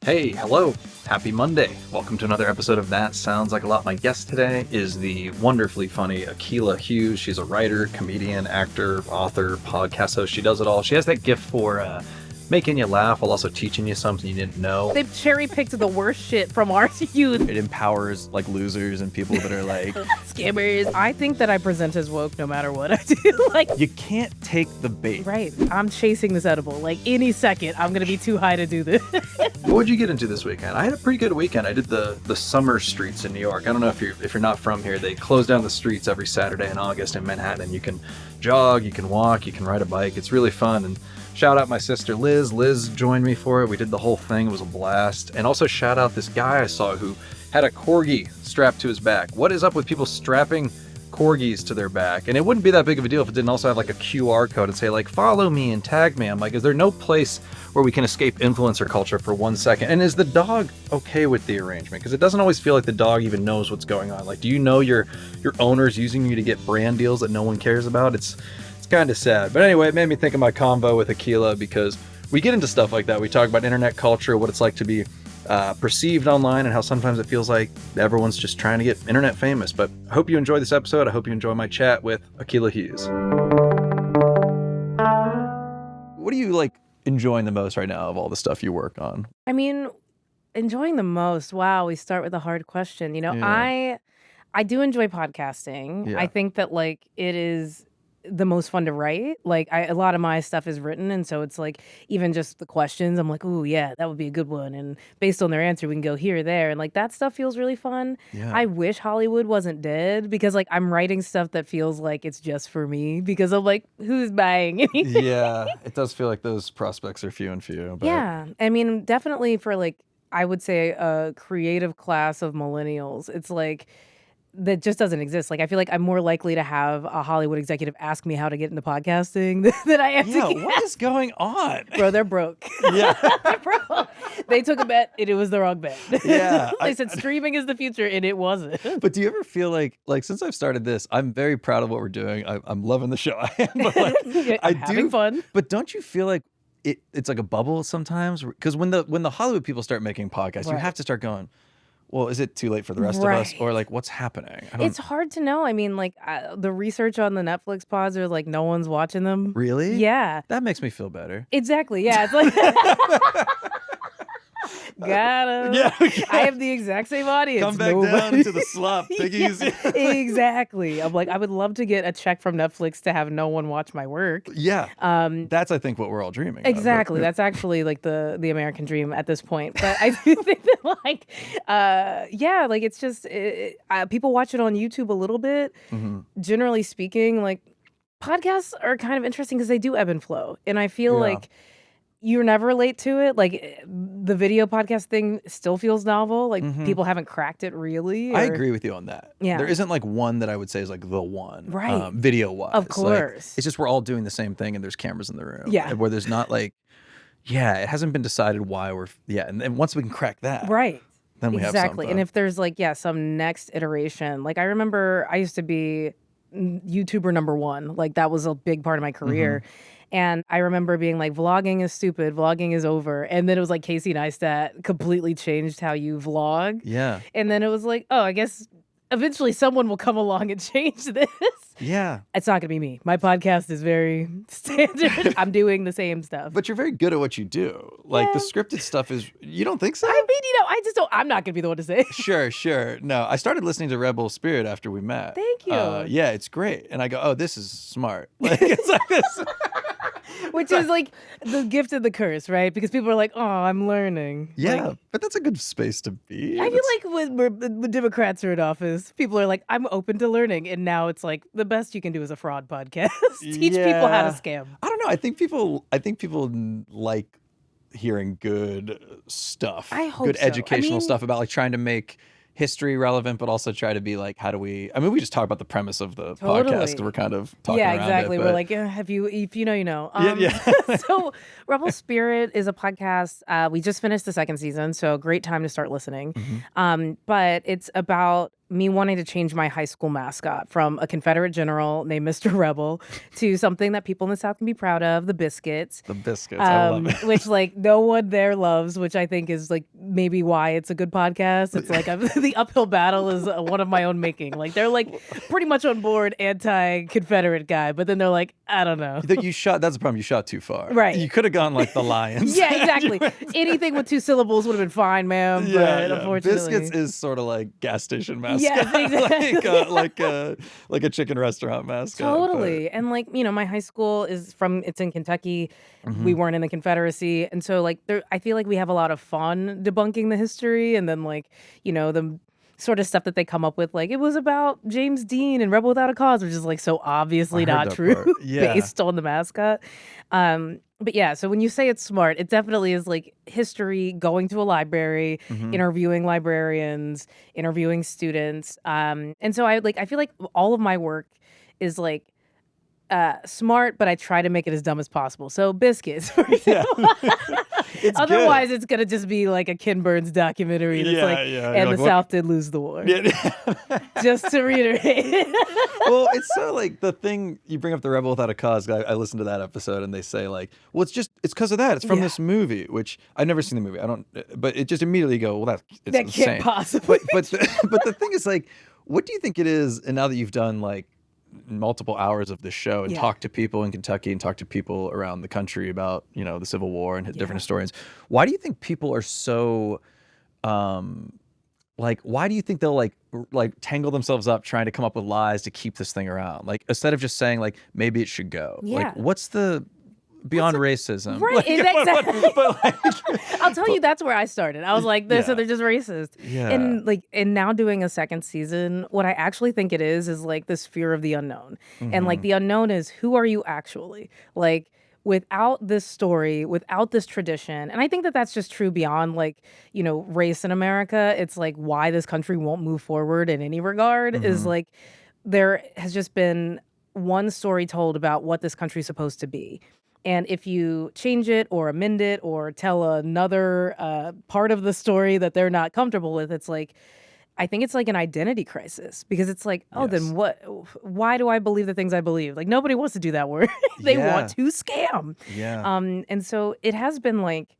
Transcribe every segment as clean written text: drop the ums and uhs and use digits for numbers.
Hey, hello. Happy Monday. Welcome to another episode of That Sounds Like a Lot. My guest today is the wonderfully funny Akilah Hughes. She's a writer, comedian, actor, author, podcast host. She does it all. She has that gift for making you laugh while also teaching you something you didn't know. They've cherry-picked the worst shit from our youth. It empowers like losers and people that are like scammers. I think that I present as woke no matter what I do. Like, you can't take the bait. right. I'm chasing this edible. Like any second, I'm gonna be too high to do this. What'd you get into this weekend? I had a pretty good weekend. I did the summer streets in New York. I don't know if you're not from here. They close down the streets every Saturday in August in Manhattan, and you can jog, you can walk, you can ride a bike. It's really fun. And shout out my sister Liz. Liz joined me for it. We did the whole thing. It was a blast. And also shout out this guy I saw who had a corgi strapped to his back. What is up with people strapping corgis to their back? And it wouldn't be that big of a deal if it didn't also have like a QR code and say like, follow me and tag me. I'm like, is there no place where we can escape influencer culture for 1 second? And is the dog okay with the arrangement? Because it doesn't always feel like the dog even knows what's going on. Like, do you know your owner's using you to get brand deals that no one cares about? It's kind of sad. But anyway, it made me think of my convo with Akilah, because we get into stuff like that. We talk about internet culture, what it's like to be perceived online, and how sometimes it feels like everyone's just trying to get internet famous. But I hope you enjoy this episode. I hope you enjoy my chat with Akilah Hughes. What are you like enjoying the most right now of all the stuff you work on? I mean, enjoying the most. Wow, we start with a hard question. You know, Yeah. I do enjoy podcasting. Yeah. I think that like it is the most fun to write. Like a lot of my stuff is written, and so it's like even just the questions, I'm like, oh yeah, that would be a good one, and based on their answer we can go here or there, and like that stuff feels really fun. Yeah. I wish Hollywood wasn't dead, because like I'm writing stuff that feels like it's just for me, because I'm like, who's buying anything? Yeah, it does feel like those prospects are few and few. But Yeah, I mean, definitely for like, I would say a creative class of millennials, it's like that just doesn't exist. Like, I feel like I'm more likely to have a Hollywood executive ask me how to get into podcasting than I am to Yeah, get. what is going on? Bro, they're broke. Yeah. They're broke. They took a bet and it was the wrong bet. Yeah, They said streaming is the future and it wasn't. But do you ever feel like since I've started this, I'm very proud of what we're doing. I'm loving the show. I am, but like, I'm having fun. But don't you feel like it's like a bubble sometimes? Because when the Hollywood people start making podcasts, you Right. have to start going, well, is it too late for the rest of us? Right. Or like, what's happening? I don't It's hard to know. I mean, like the research on the Netflix pods are like no one's watching them. Really? Yeah. That makes me feel better. Exactly. Yeah. It's like got him. Yeah, okay. I have the exact same audience. Come back Nobody- down into the slop. Take it easy. Exactly. I'm like, I would love to get a check from Netflix to have no one watch my work. Yeah. That's, I think, what we're all dreaming of, but- Exactly. That's actually like the American dream at this point. But I do think that like, yeah, like it's just people watch it on YouTube a little bit. Mhm. Generally speaking, like podcasts are kind of interesting because they do ebb and flow, and I feel Yeah. like you're never late to it. Like the video podcast thing still feels novel. Like Mhm. people haven't cracked it really. I or- agree with you on that. Yeah. There isn't like one that I would say is like the one. Right. Video wise. Of course. It's just we're all doing the same thing and there's cameras in the room. Yeah. Where there's not like, it hasn't been decided why we're, and then once we can crack that, Right. then we have Exactly. something. And if there's like, some next iteration, like I remember I used to be YouTuber number one. Like that was a big part of my career. And I remember being like, vlogging is stupid, vlogging is over. And then it was like Casey Neistat completely changed how you vlog. Yeah. And then it was like, oh, I guess eventually someone will come along and change this. Yeah. It's not going to be me. My podcast is very standard. I'm doing the same stuff. But you're very good at what you do. Like the Yeah. scripted stuff is, you don't think so? I mean, I just don't, I'm not going to be the one to say. Sure. No, I started listening to Rebel Spirit after we met. Thank you. Yeah, it's great. And I go, oh, this is smart. Like, it's like this. Which is like the gift and the curse, right? Because people are like, oh, I'm learning. Yeah, Like, but that's a good space to be. I feel like when Democrats are in office, people are like, I'm open to learning. And now it's like the best you can do is a fraud podcast. Teach people how to scam. I don't know. I think people like hearing good stuff. I hope good so. I educational mean- stuff about like trying to make history relevant, but also try to be like, how do we? I mean, we just talk about the premise of the podcast Totally. because we're kind of talking Yeah, around exactly. it. We're but- like, if you know, you know. Yeah. So Rebel Spirit is a podcast. We just finished the second season, so great time to start listening. Mhm. But it's about me wanting to change my high school mascot from a Confederate general named Mr. Rebel to something that people in the South can be proud of, the biscuits. the biscuits. I love it. Which like no one there loves, which I think is like maybe why it's a good podcast. It's like the uphill battle is one of my own making. Like they're like pretty much on board anti-Confederate guy, but then they're like, I don't know. That you shot. That's the problem. You shot too far. Right. You could have gone like the Lions. Yeah, exactly. Anything with 2 syllables would have been fine, ma'am. But unfortunately, Biscuits is sort of like gas station mascot. Yeah, exactly. like a chicken restaurant mascot. Totally. And like, my high school it's in Kentucky. We weren't in the Confederacy. And so like I feel like we have a lot of fun debunking the history, and then like, the sort of stuff that they come up with, like it was about James Dean and Rebel Without a Cause, which is like so obviously not true based on the mascot. But yeah, so when you say it's smart, it definitely is like history, going to a library, interviewing librarians, interviewing students. And so I feel like all of my work is like smart, but I try to make it as dumb as possible. So biscuits, for example. Otherwise, it's gonna just be like a Ken Burns documentary. That's and the South did lose the war. Yeah. Just to reiterate. Well, it's so like the thing you bring up, the Rebel Without a Cause. I listened to that episode, and they say like, well, it's because of that. It's from this movie, which I've never seen the movie. I don't, but it just immediately go, well, that can't insane. Possibly. But the thing is like, what do you think it is? And now that you've done like multiple hours of this show and talk to people in Kentucky and talk to people around the country about, the Civil War and different historians. Why do you think people are so, why do you think they'll like tangle themselves up trying to come up with lies to keep this thing around? Like, instead of just saying like, maybe it should go. Yeah. Like, what's the beyond racism? Right, exactly. I'll tell you, that's where I started. I was like, so they're just racist. Yeah. And now doing a second season, what I actually think it is like this fear of the unknown. And like the unknown is, who are you actually? Like, without this story, without this tradition, and I think that that's just true beyond like, race in America. It's like why this country won't move forward in any regard is like there has just been one story told about what this country's supposed to be. And if you change it or amend it or tell another part of the story that they're not comfortable with, it's like, I think it's like an identity crisis, because it's like, then what? Why do I believe the things I believe? Like, nobody wants to do that work. They want to scam. Yeah. And so it has been like,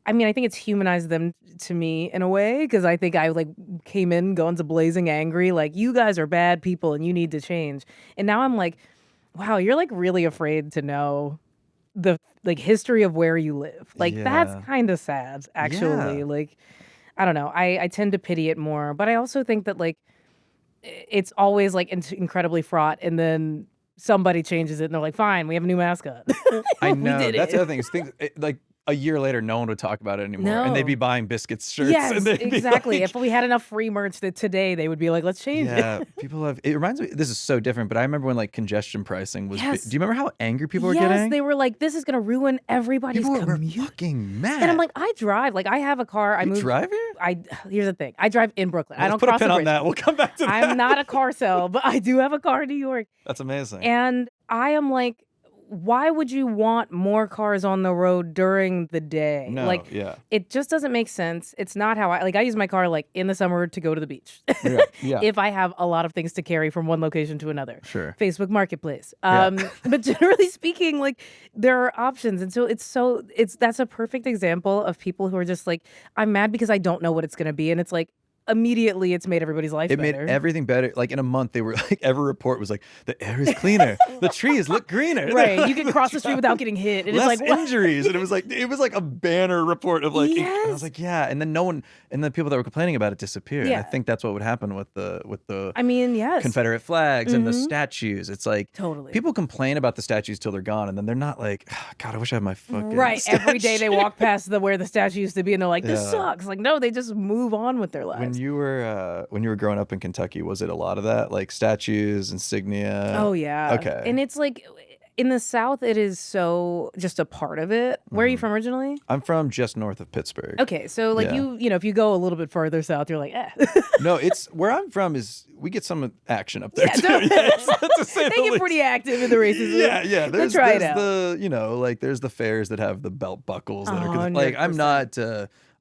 I mean, I think it's humanized them to me in a way, because I think I like came in guns blazing angry, like, you guys are bad people and you need to change. And now I'm like, wow, you're like really afraid to know the like history of where you live. Like that's kind of sad, actually. Like, I don't know. I tend to pity it more, but I also think that like it's always like incredibly fraught, and then somebody changes it and they're like, fine, we have a new mascot. I know. That's the other thing is like a year later, no one would talk about it anymore. No. And they'd be buying biscuits shirts. Yes, and exactly. Like, if we had enough free merch that today, they would be like, let's change it. Yeah, people have, it reminds me, this is so different, but I remember when like congestion pricing was, do you remember how angry people were getting? Yes, they were like, this is going to ruin everybody's commute. commute. People were fucking mad. And I'm like, I drive. Like, I have a car. You drive here? Here's the thing. I drive in Brooklyn. Well, I don't put cross a pin the on bridge. that. We'll come back to that. I'm not a car sale, but I do have a car in New York. That's amazing. And I am like, why would you want more cars on the road during the day? No, like, it just doesn't make sense. It's not how I use my car like in the summer to go to the beach. If I have a lot of things to carry from one location to another. Sure. Facebook Marketplace. But generally speaking, like there are options. And so that's a perfect example of people who are just like, I'm mad because I don't know what it's going to be. And it's like, immediately it's made everybody's life better. It made everything better. Like in a month, they were like, every report was like, the air is cleaner, the trees look greener. Right, you can cross the street without getting hit. And less it's like injuries, and it was like a banner report of like. Yes. I was like, and then no one, and the people that were complaining about it disappeared. Yeah. And I think that's what would happen with the. I mean, yes. Confederate flags and the statues. It's like totally people complain about the statues till they're gone, and then they're not like, oh, God, I wish I had my fucking statue. Every day they walk past where the statue used to be, and they're like, this sucks. Like, no, they just move on with their lives. When you were growing up in Kentucky, was it a lot of that, like statues, insignia? Oh yeah. Okay. And it's like in the South, it is so just a part of it. Where are you from originally? I'm from just north of Pittsburgh. Okay, so like you know, if you go a little bit further south, you're like, No, it's where I'm from is we get some action up there too. They get pretty active in the races. Yeah. There's there's the fairs that have the belt buckles that are like, I'm not.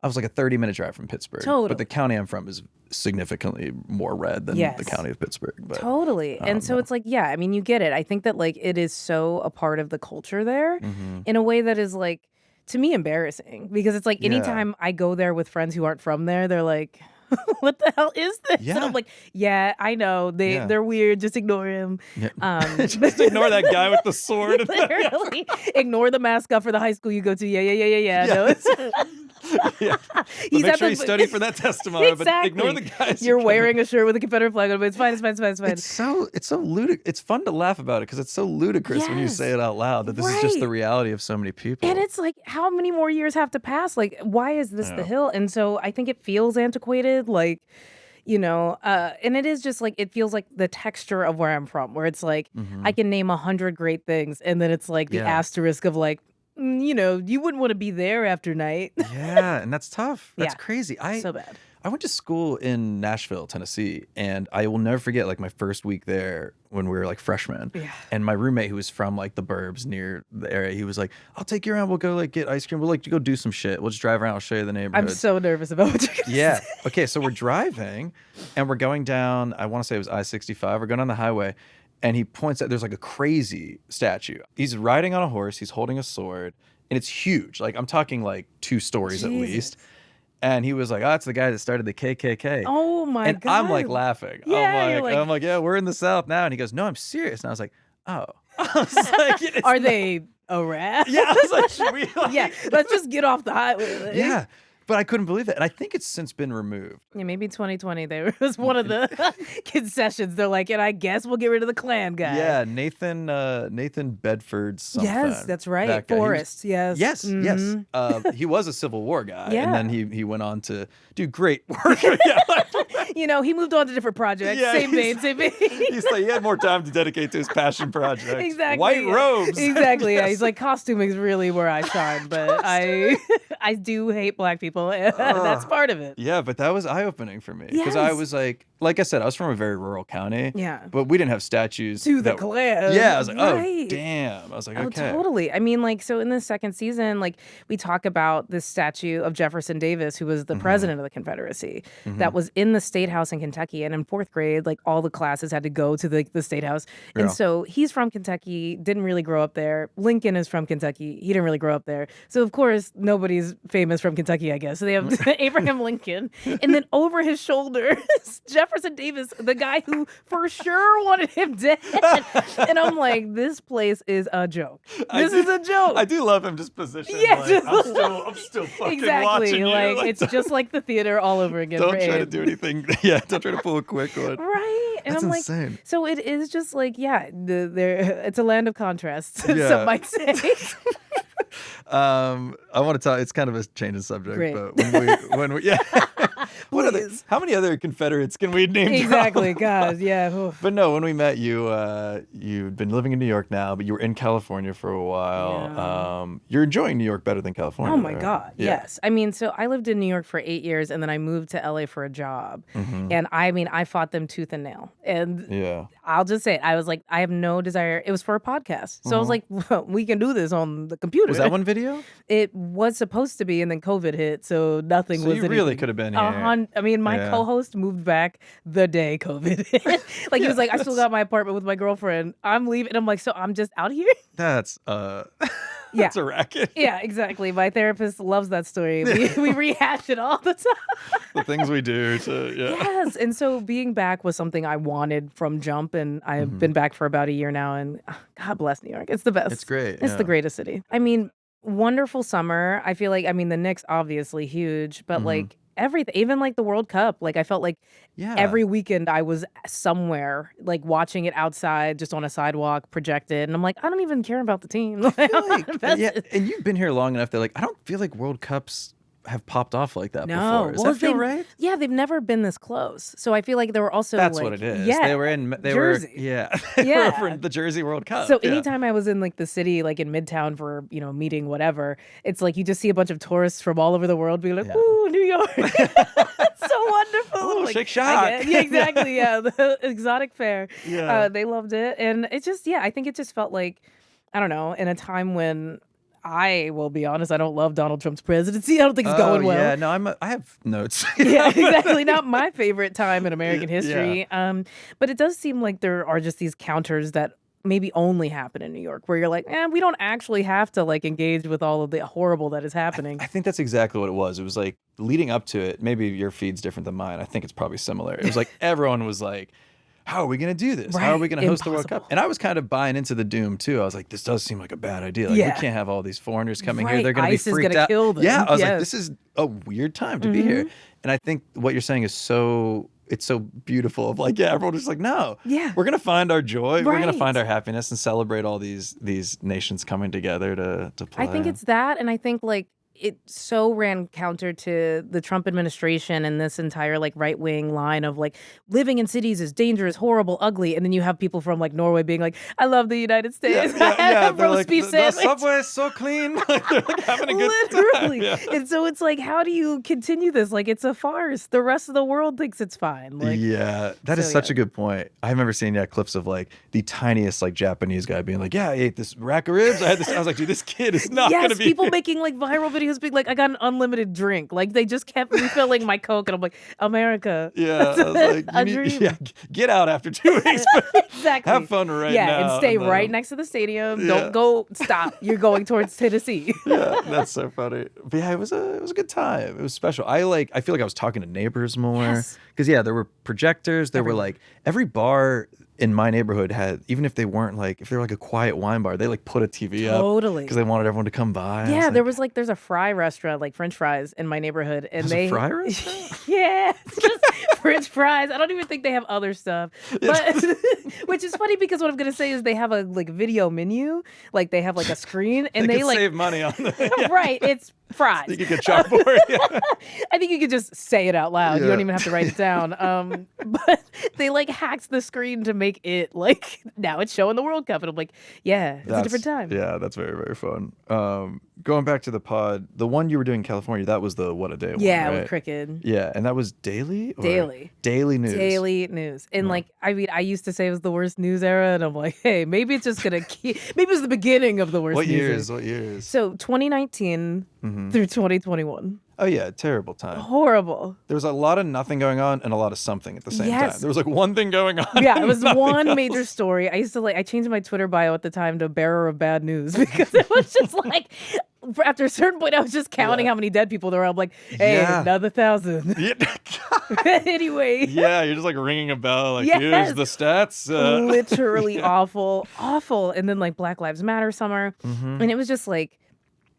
I was like a 30-minute drive from Pittsburgh. Totally. But the county I'm from is significantly more red than the county of Pittsburgh. But, totally. And so it's like, I mean, you get it. I think that like it is so a part of the culture there in a way that is like, to me embarrassing because it's like Yeah. anytime I go there with friends who aren't from there, they're like, what the hell is this? And Yeah. I'm like, yeah, I know. Yeah. They're weird. Just ignore him. Yeah. Just ignore that guy with the sword. Literally. Ignore the mascot for the high school you go to. Yeah. No, it's Yeah. But He's make at sure the- you study for that testimony, but ignore the guys. You're wearing a shirt with a Confederate flag on it. It's fine. It's so ludicrous. It's fun to laugh about it because it's so ludicrous when you Yes. say it out loud that this is just the Right. reality of so many people. And it's like, how many more years have to pass? Like, why is this the Yeah. hill? And so I think it feels antiquated, like, and it is just like, it feels like the texture of where I'm from, where it's like, I can name 100 great things. And then it's like the Yeah. asterisk of like, you wouldn't want to be there after night. Yeah, and that's tough. That's Yeah. crazy. So bad. I went to school in Nashville, Tennessee, and I will never forget like my first week there when we were like freshmen. Yeah. And my roommate who was from like the burbs near the area, he was like, "I'll take you around. We'll go like get ice cream. We'll like go do some shit. We'll just drive around. I'll show you the I'm neighborhood." so nervous about what you're going to Yeah. say. Okay, so we're driving and we're going down, I want to say it was I-65. We're going on the highway and he points out there's like a crazy statue. He's riding on a horse, he's holding a sword, and it's huge. Like I'm talking like 2 stories at Jesus. least. And he was like, "Oh, it's the guy that started the KKK." Oh my and God. I'm like laughing. Yeah, you're like- I'm like, "Yeah, we're in the South now." And he goes, "No, I'm serious." And I was like, "Oh." I was like, "It's Are not-" they a rat? Yeah, I was like, "Should we like-" Yeah, let's just get off the highway. Yeah. But I couldn't believe it. And I think it's since been removed. Yeah, maybe 2020 there was one of the concessions. They're like, and I guess we'll get rid of the Klan guy. Yeah, Nathan Bedford something. Yes, that's right. That guy. He was- Forrest, yes. Yes, yes. Mhm. He was a Civil War guy, Yeah. and then he went on to do great work. Yeah, He moved on to different projects. Yeah, Same vein. he's like he had more time to dedicate to his passion project. Exactly. White yeah. robes. Exactly. Yeah. Yes. He's like, costuming is really where I shine, but I do hate black people. And that's part of it. Yeah, but that was eye-opening for me because I Yes. was like I said, I was from a very rural county. Yeah. But we didn't have statues To the that- Klan. Yeah, I was like, oh Right. damn. I was like, Oh, okay. totally. I mean, like, so in the second season, like, we talk about this statue of Jefferson Davis, who was the president of the Confederacy, that was in the State House in Kentucky. And in 4th grade, like, all the classes had to go to the State House. Yeah. And so he's from Kentucky, didn't really grow up there. Lincoln is from Kentucky. He didn't really grow up there. So, of course, nobody's famous from Kentucky, I guess. So they have Abraham Lincoln. And then over his shoulder is Jefferson Davis, the guy who for sure wanted him dead. And I'm like, this place is a joke. This is a joke. I do love him just positioned. Yeah, like, just- I'm still fucking Exactly. watching you. Like, it's just like the theater all over again. don't for try to Abe. do anything. Yeah, don't try to pull a quick one. Right. And That's I'm like, insane. so it is just like, yeah, it's a land of contrasts, Yeah. some might say. I want to tell. It's kind of a change of subject, Great. but when we yeah. What other, Please. how many other Confederates can we name? drop? Exactly. God, yeah. Oof. But no, when we met you, you'd been living in New York now, but you were in California for a while. Yeah. You're enjoying New York better than California. Oh my right? God. Yeah. Yes. I mean, so I lived in New York for 8 years and then I moved to LA for a job. And I fought them tooth and nail. And Yeah. I'll just say it. I was like, I have no desire. It was for a podcast. So I was like, well, we can do this on the computer. Was that one video? It was supposed to be, and then COVID hit, so nothing So was you really anything. could have been here. I mean, my Yeah. co-host moved back the day COVID hit. Like, he was like, I still got my apartment with my girlfriend. I'm leaving. And I'm like, so I'm just out here? That's Yeah. that's a racket. Yeah, exactly. My therapist loves that story. We rehash it all the time. The things we do to Yes. And so being back was something I wanted from jump. And I've been back for about a year now. And God bless New York. It's the best. It's great. It's the greatest city. I mean, wonderful summer. I feel like, the Knicks obviously huge, but like everything, even like the World Cup, like I felt like Yeah. every weekend I was somewhere, like watching it outside, just on a sidewalk, projected. And I'm like, I don't even care about the team. I'm not yeah, invested. and you've been here long enough that like I don't feel like World Cups have popped off like that No. before. Does Well, that feel they- right? Yeah, they've never been this close. So I feel like there were also That's like, what it is. Yeah, They were Jersey. they Yeah. were for the Jersey World Cup. So yeah. anytime I was in like the city, like in Midtown for, meeting, whatever, it's like you just see a bunch of tourists from all over the world be like, Yeah. ooh, New York. It's so wonderful. Ooh, Like, Shake I Shack. get- Yeah, exactly. Yeah. The exotic fare. Yeah. They loved it. And it just, I think it just felt like, I don't know, in a time when I will be honest, I don't love Donald Trump's presidency. I don't think it's going well. Yeah, no, I have notes. Yeah, exactly. Not my favorite time in American history. But it does seem like there are just these counters that maybe only happen in New York, where you're like, we don't actually have to like engage with all of the horrible that is happening. I think that's exactly what it was. It was like leading up to it. Maybe your feed's different than mine. I think it's probably similar. It was like everyone was like, how are we going to do this? Right. How are we going to host the World Impossible. Cup? And I was kind of buying into the doom too. I was like, this does seem like a bad idea. Like we can't have all these foreigners coming here. Right. They're going to be ICE is freaked gonna out. kill them. Yeah, I was like, Yes. this is a weird time to be here. And I think what you're saying is it's so beautiful of like, yeah, everyone was like, no, we're going to find our joy. We're going to find our happiness and celebrate all these nations coming together to play. I think it's that. And I think like it so ran counter to the Trump administration and this entire like right-wing line of like living in cities is dangerous, horrible, ugly. And then you have people from like Norway being like, I love the United States. Yeah. They're Roast like, beef the sandwich. subway is so clean. Like, they're like having a good Literally. time. And so it's like, how do you continue this? Like, it's a farce. The rest of the world thinks it's fine. Like, That is such a good point. I remember seeing clips of like the tiniest like Japanese guy being like, yeah, I ate this rack of ribs. I was like, dude, this kid is not going to be. People making like viral videos being like, I got an unlimited drink. Like they just kept refilling my Coke, and I'm like, America. Yeah, I was like, get out after 2 weeks. Exactly. Have fun now. And stay right next to the stadium. Don't go. Stop. You're going towards Tennessee. That's so funny. But yeah, it was a good time. It was special. I feel like I was talking to neighbors more because there were projectors. There were like every bar in my neighborhood had, even if they weren't like, if they were like a quiet wine bar, they like put a TV up because they wanted everyone to come by. Yeah, there's a fry restaurant, like French fries in my neighborhood, and a fry restaurant? Yeah, it's just French fries. I don't even think they have other stuff, but which is funny because what I'm gonna say is they have a like video menu, like they have like a screen, and they like save money on the right. It's fries. You could get chalkboard. I think you could just say it out loud. You don't even have to write it down. But they like hacked the screen to make it like now it's showing the World Cup, and I'm like, it's a different time. Yeah, that's very, very fun. Going back to the pod, the one you were doing in California, that was the What a Day one, right? With Cricket. Yeah, and that was daily? Daily news. Daily news. And like, I mean, I used to say it was the worst news era, and I'm like, hey, maybe it's just gonna keep, maybe it was the beginning of the worst news era. What years? So 2019 through 2021. Oh yeah, terrible time. Horrible. There was a lot of nothing going on and a lot of something at the same time. There was like one thing going on. Yeah, it was one major story. I changed my Twitter bio at the time to bearer of bad news because it was just like, after a certain point, I was just counting how many dead people there were. I'm like, hey, another 1,000. Anyway. Yeah, you're just like ringing a bell. Like, here's the stats. Literally awful. And then like Black Lives Matter summer. And it was just like,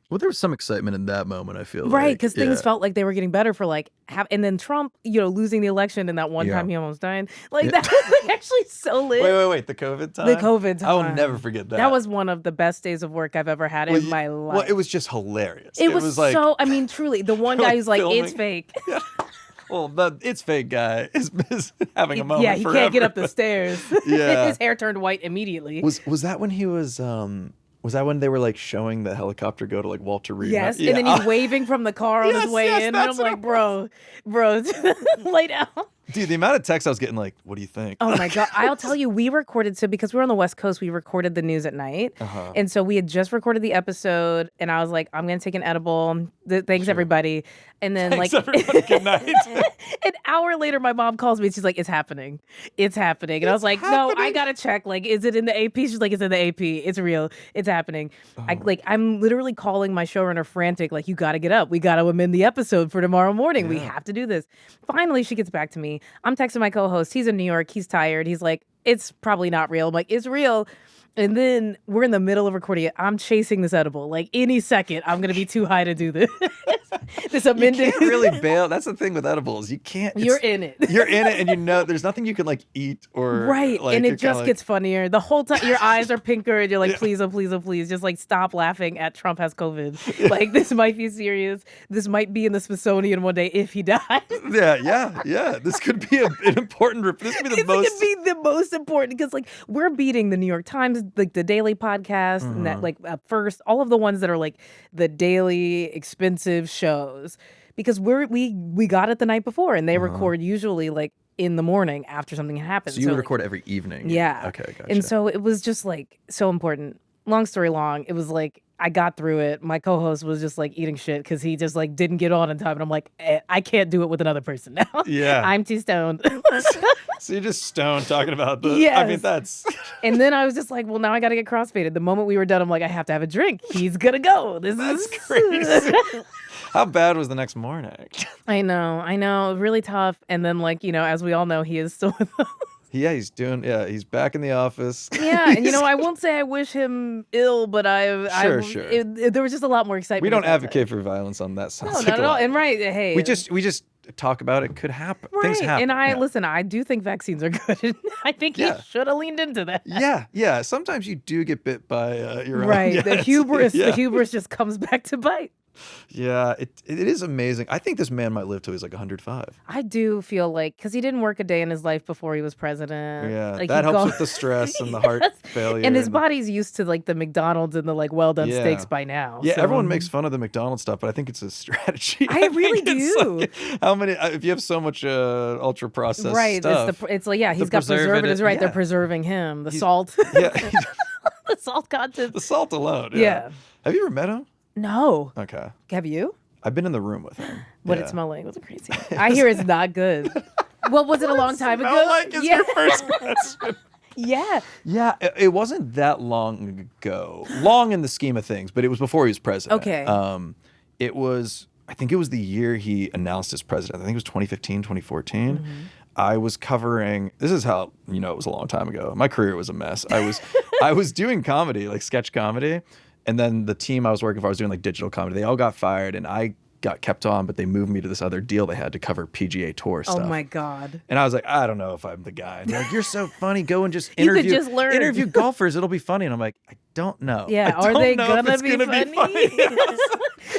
well, there was some excitement in that moment, I feel right, because things felt like they were getting better for like and then Trump, losing the election and that one time he almost died. Like that was like, actually so lit. Wait, the COVID time? The COVID time. I will never forget that. That was one of the best days of work I've ever had in my life. Well, it was just hilarious. It was like, so, I mean, truly, the one guy who's like, filming. it's fake. Well, the it's fake guy is having a moment. Yeah, he forever. can't get up the stairs. Yeah. His hair turned white immediately. Was that when he was Was that when they were like showing the helicopter go to like Walter Reed? Yes, and then he's waving from the car on his way in, and I'm like, bro, lay down. Dude, the amount of texts I was getting, like, what do you think? Oh my God. I'll tell you, we recorded, so because we're on the West Coast, we recorded the news at night. And so we had just recorded the episode, and I was like, I'm going to take an edible. Thanks, everybody. And then, Thanks, like, everybody. Good night. an hour later, my mom calls me, and she's like, it's happening. It's happening. And I was like, no, I got to check. Like, is it in the AP? She's like, it's in the AP. It's real. It's happening. I'm literally calling my showrunner frantic, like, you got to get up. We got to amend the episode for tomorrow morning. We have to do this. Finally, she gets back to me. I'm texting my co-host. He's in New York. He's tired. He's like, it's probably not real. I'm like, it's real. And then we're in the middle of recording it. I'm chasing this edible. Like any second, I'm gonna be too high to do this. This amended. You can't really bail. That's the thing with edibles. You can't. You're in it. You're in it, and there's nothing you can like eat or right. Like, and it just gets funnier the whole time. Your eyes are pinker, and you're like, please, oh please, oh please, just like stop laughing at Trump has COVID. Like this might be serious. This might be in the Smithsonian one day if he dies. Yeah. This could be an important. This could be the most. It could be the most important because like we're beating the New York Times, like the Daily Podcast, and that like First, all of the ones that are like the daily expensive shows because we got it the night before and they record usually like in the morning after something happens. So you would record every evening. Yeah. Okay, gotcha. And so it was just like so important. long story long, it was like I got through it. My co-host was just like eating shit because he just like didn't get on in time. And I'm like, I can't do it with another person now. Yeah. I'm too stoned. So you're just stoned talking about the. I Yes. mean, that's. And then I was just like, well, now I got to get crossfaded. The moment we were done, I'm like, I have to have a drink. He's gonna go. This That's is crazy. How bad was the next morning? I know, really tough. And then like, as we all know, he is still with us. Yeah, he's back in the office. Yeah, and I won't say I wish him ill, but Sure. there was just a lot more excitement. We don't at that advocate time. for violence on that. No, Sounds not like at a all. lot. And hey, We just talk about it. Could happen. right. Things happen. And Yeah. listen, I do think vaccines are good. I think he Yeah. should have leaned into that. Yeah. Sometimes you do get bit by your own. Right. Yeah, The it's- hubris Yeah. the hubris just comes back to bite. Yeah, it is amazing. I think this man might live till he's like 105. I do feel like because he didn't work a day in his life before he was president. Yeah, Like, that he helps go- with the stress and the heart Yes. failure. And his the- body's used to like the McDonald's and the like well done Yeah. steaks by now. Yeah, so- everyone makes fun of the McDonald's stuff, but I think it's a strategy. I really think it's do. like, how many? If you have so much ultra processed Right. stuff, It's like, yeah, he's the got preservatives, right? They're yeah. preserving him. The He's- salt. yeah, The salt content. the salt alone. Yeah. Have you ever met him? No. Okay, Have you? I've been in the room with him. What Yeah. it smell like? Was it crazy? I hear it's not good. Well, was it a long time ago? Smell like is yeah. your first question. Yeah. Yeah, it wasn't that long ago. Long in the scheme of things, but it was before he was president. Okay. I think it was the year he announced as president. I think it was 2015, 2014. Mm-hmm. I was covering, this is how, it was a long time ago. My career was a mess. I was doing comedy, like sketch comedy. And then the team I was working for, I was doing like digital comedy. They all got fired and I got kept on, but they moved me to this other deal they had to cover PGA Tour stuff. Oh my God. And I was like, I don't know if I'm the guy. And they're like, you're so funny. Go and just You could interview, just learn. interview golfers. It'll be funny. And I'm like, I don't know. Yeah. I Are don't they know if gonna it's be gonna funny? funny.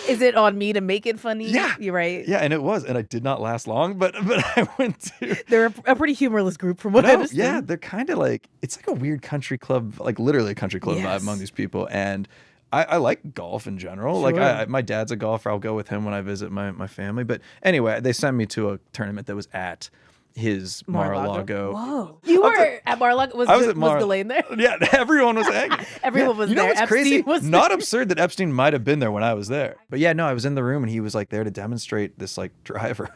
Is it on me to make it funny? Yeah. You're right. Yeah, and it was, and I did not last long, but I went to. They're a pretty humorless group from what I No, understand. yeah, they're kind of like, it's like a weird country club, like literally a country club vibe Yes. among these people. And I like golf in general. Like Sure. my dad's a golfer. I'll go with him when I visit my family. But anyway, they sent me to a tournament that was at his Mar-a-Lago. Whoa. You were at Mar-a-Lago? Was I was at Mar- Delane there? Yeah, everyone was hanging. Everyone was You know there. what's Epstein crazy? was Not there. absurd that Epstein might have been there when I was there. But yeah, no, I was in the room and he was like there to demonstrate this like driver.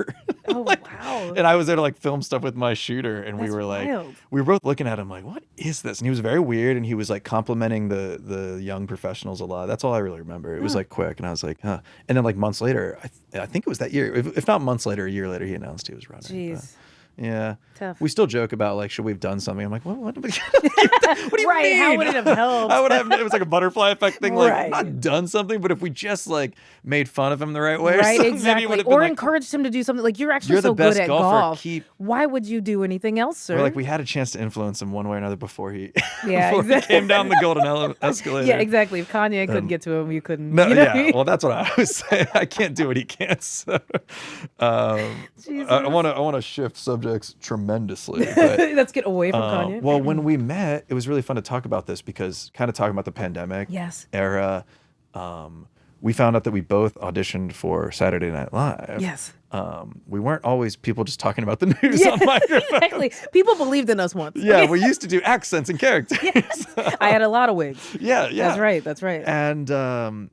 Oh, wow. And I was there to like film stuff with my shooter, and we That's were like, wild. we were both looking at him like, what is this? And he was very weird, and he was like complimenting the young professionals a lot. That's all I really remember. It was like quick, and I was like, huh. And then like months later, I think it was that year, if not months later, a year later, he announced he was running. Jeez. Yeah. Tough. We still joke about like, should we have done something? I'm like, what do you Right, mean? how would it have helped? I would have. It was like a butterfly effect thing. Like, Right. not done something, but if we just like made fun of him the right way, or Right, something, maybe it exactly. would have been Or like, encouraged him to do something. Like, you're actually You're the so best good at golfer, golf. keep- Why would you do anything else, sir? Or like we had a chance to influence him one way or another before he, Yeah, before he exactly. came down the golden escalator. Yeah, exactly. If Kanye couldn't get to him, you couldn't. No, you know yeah. what I mean? Well, that's what I was saying. I can't do what he can. So, Jesus. I want to shift subjects tremendously. But, Let's get away from Kanye. well, when we met, it was really fun to talk about this because kind of talking about the pandemic Yes. era. We found out that we both auditioned for Saturday Night Live. Yes. We weren't always people just talking about the news Yeah, on microphone. exactly. People believed in us once. Yeah, we used to do accents and characters. I had a lot of wigs. Yeah. That's right. That's right. And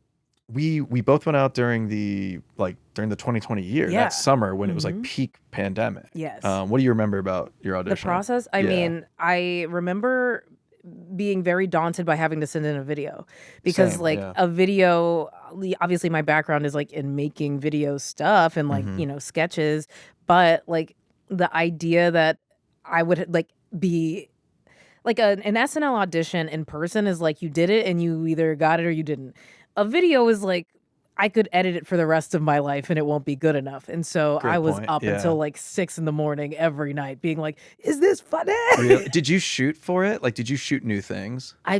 we both went out during the 2020 year, Yeah. that summer when it was like peak pandemic. Yes. What do you remember about your audition? The process? I Yeah. mean, I remember being very daunted by having to send in a video because Same, yeah. a video, obviously my background is like in making video stuff and like, Mm-hmm. sketches, but like the idea that I would like be like an SNL audition in person is like you did it and you either got it or you didn't. A video is like I could edit it for the rest of my life and it won't be good enough. And so Great I was point, up yeah. until like 6 a.m. every night being like, is this funny? Really? Did you shoot for it? Like, did you shoot new things? I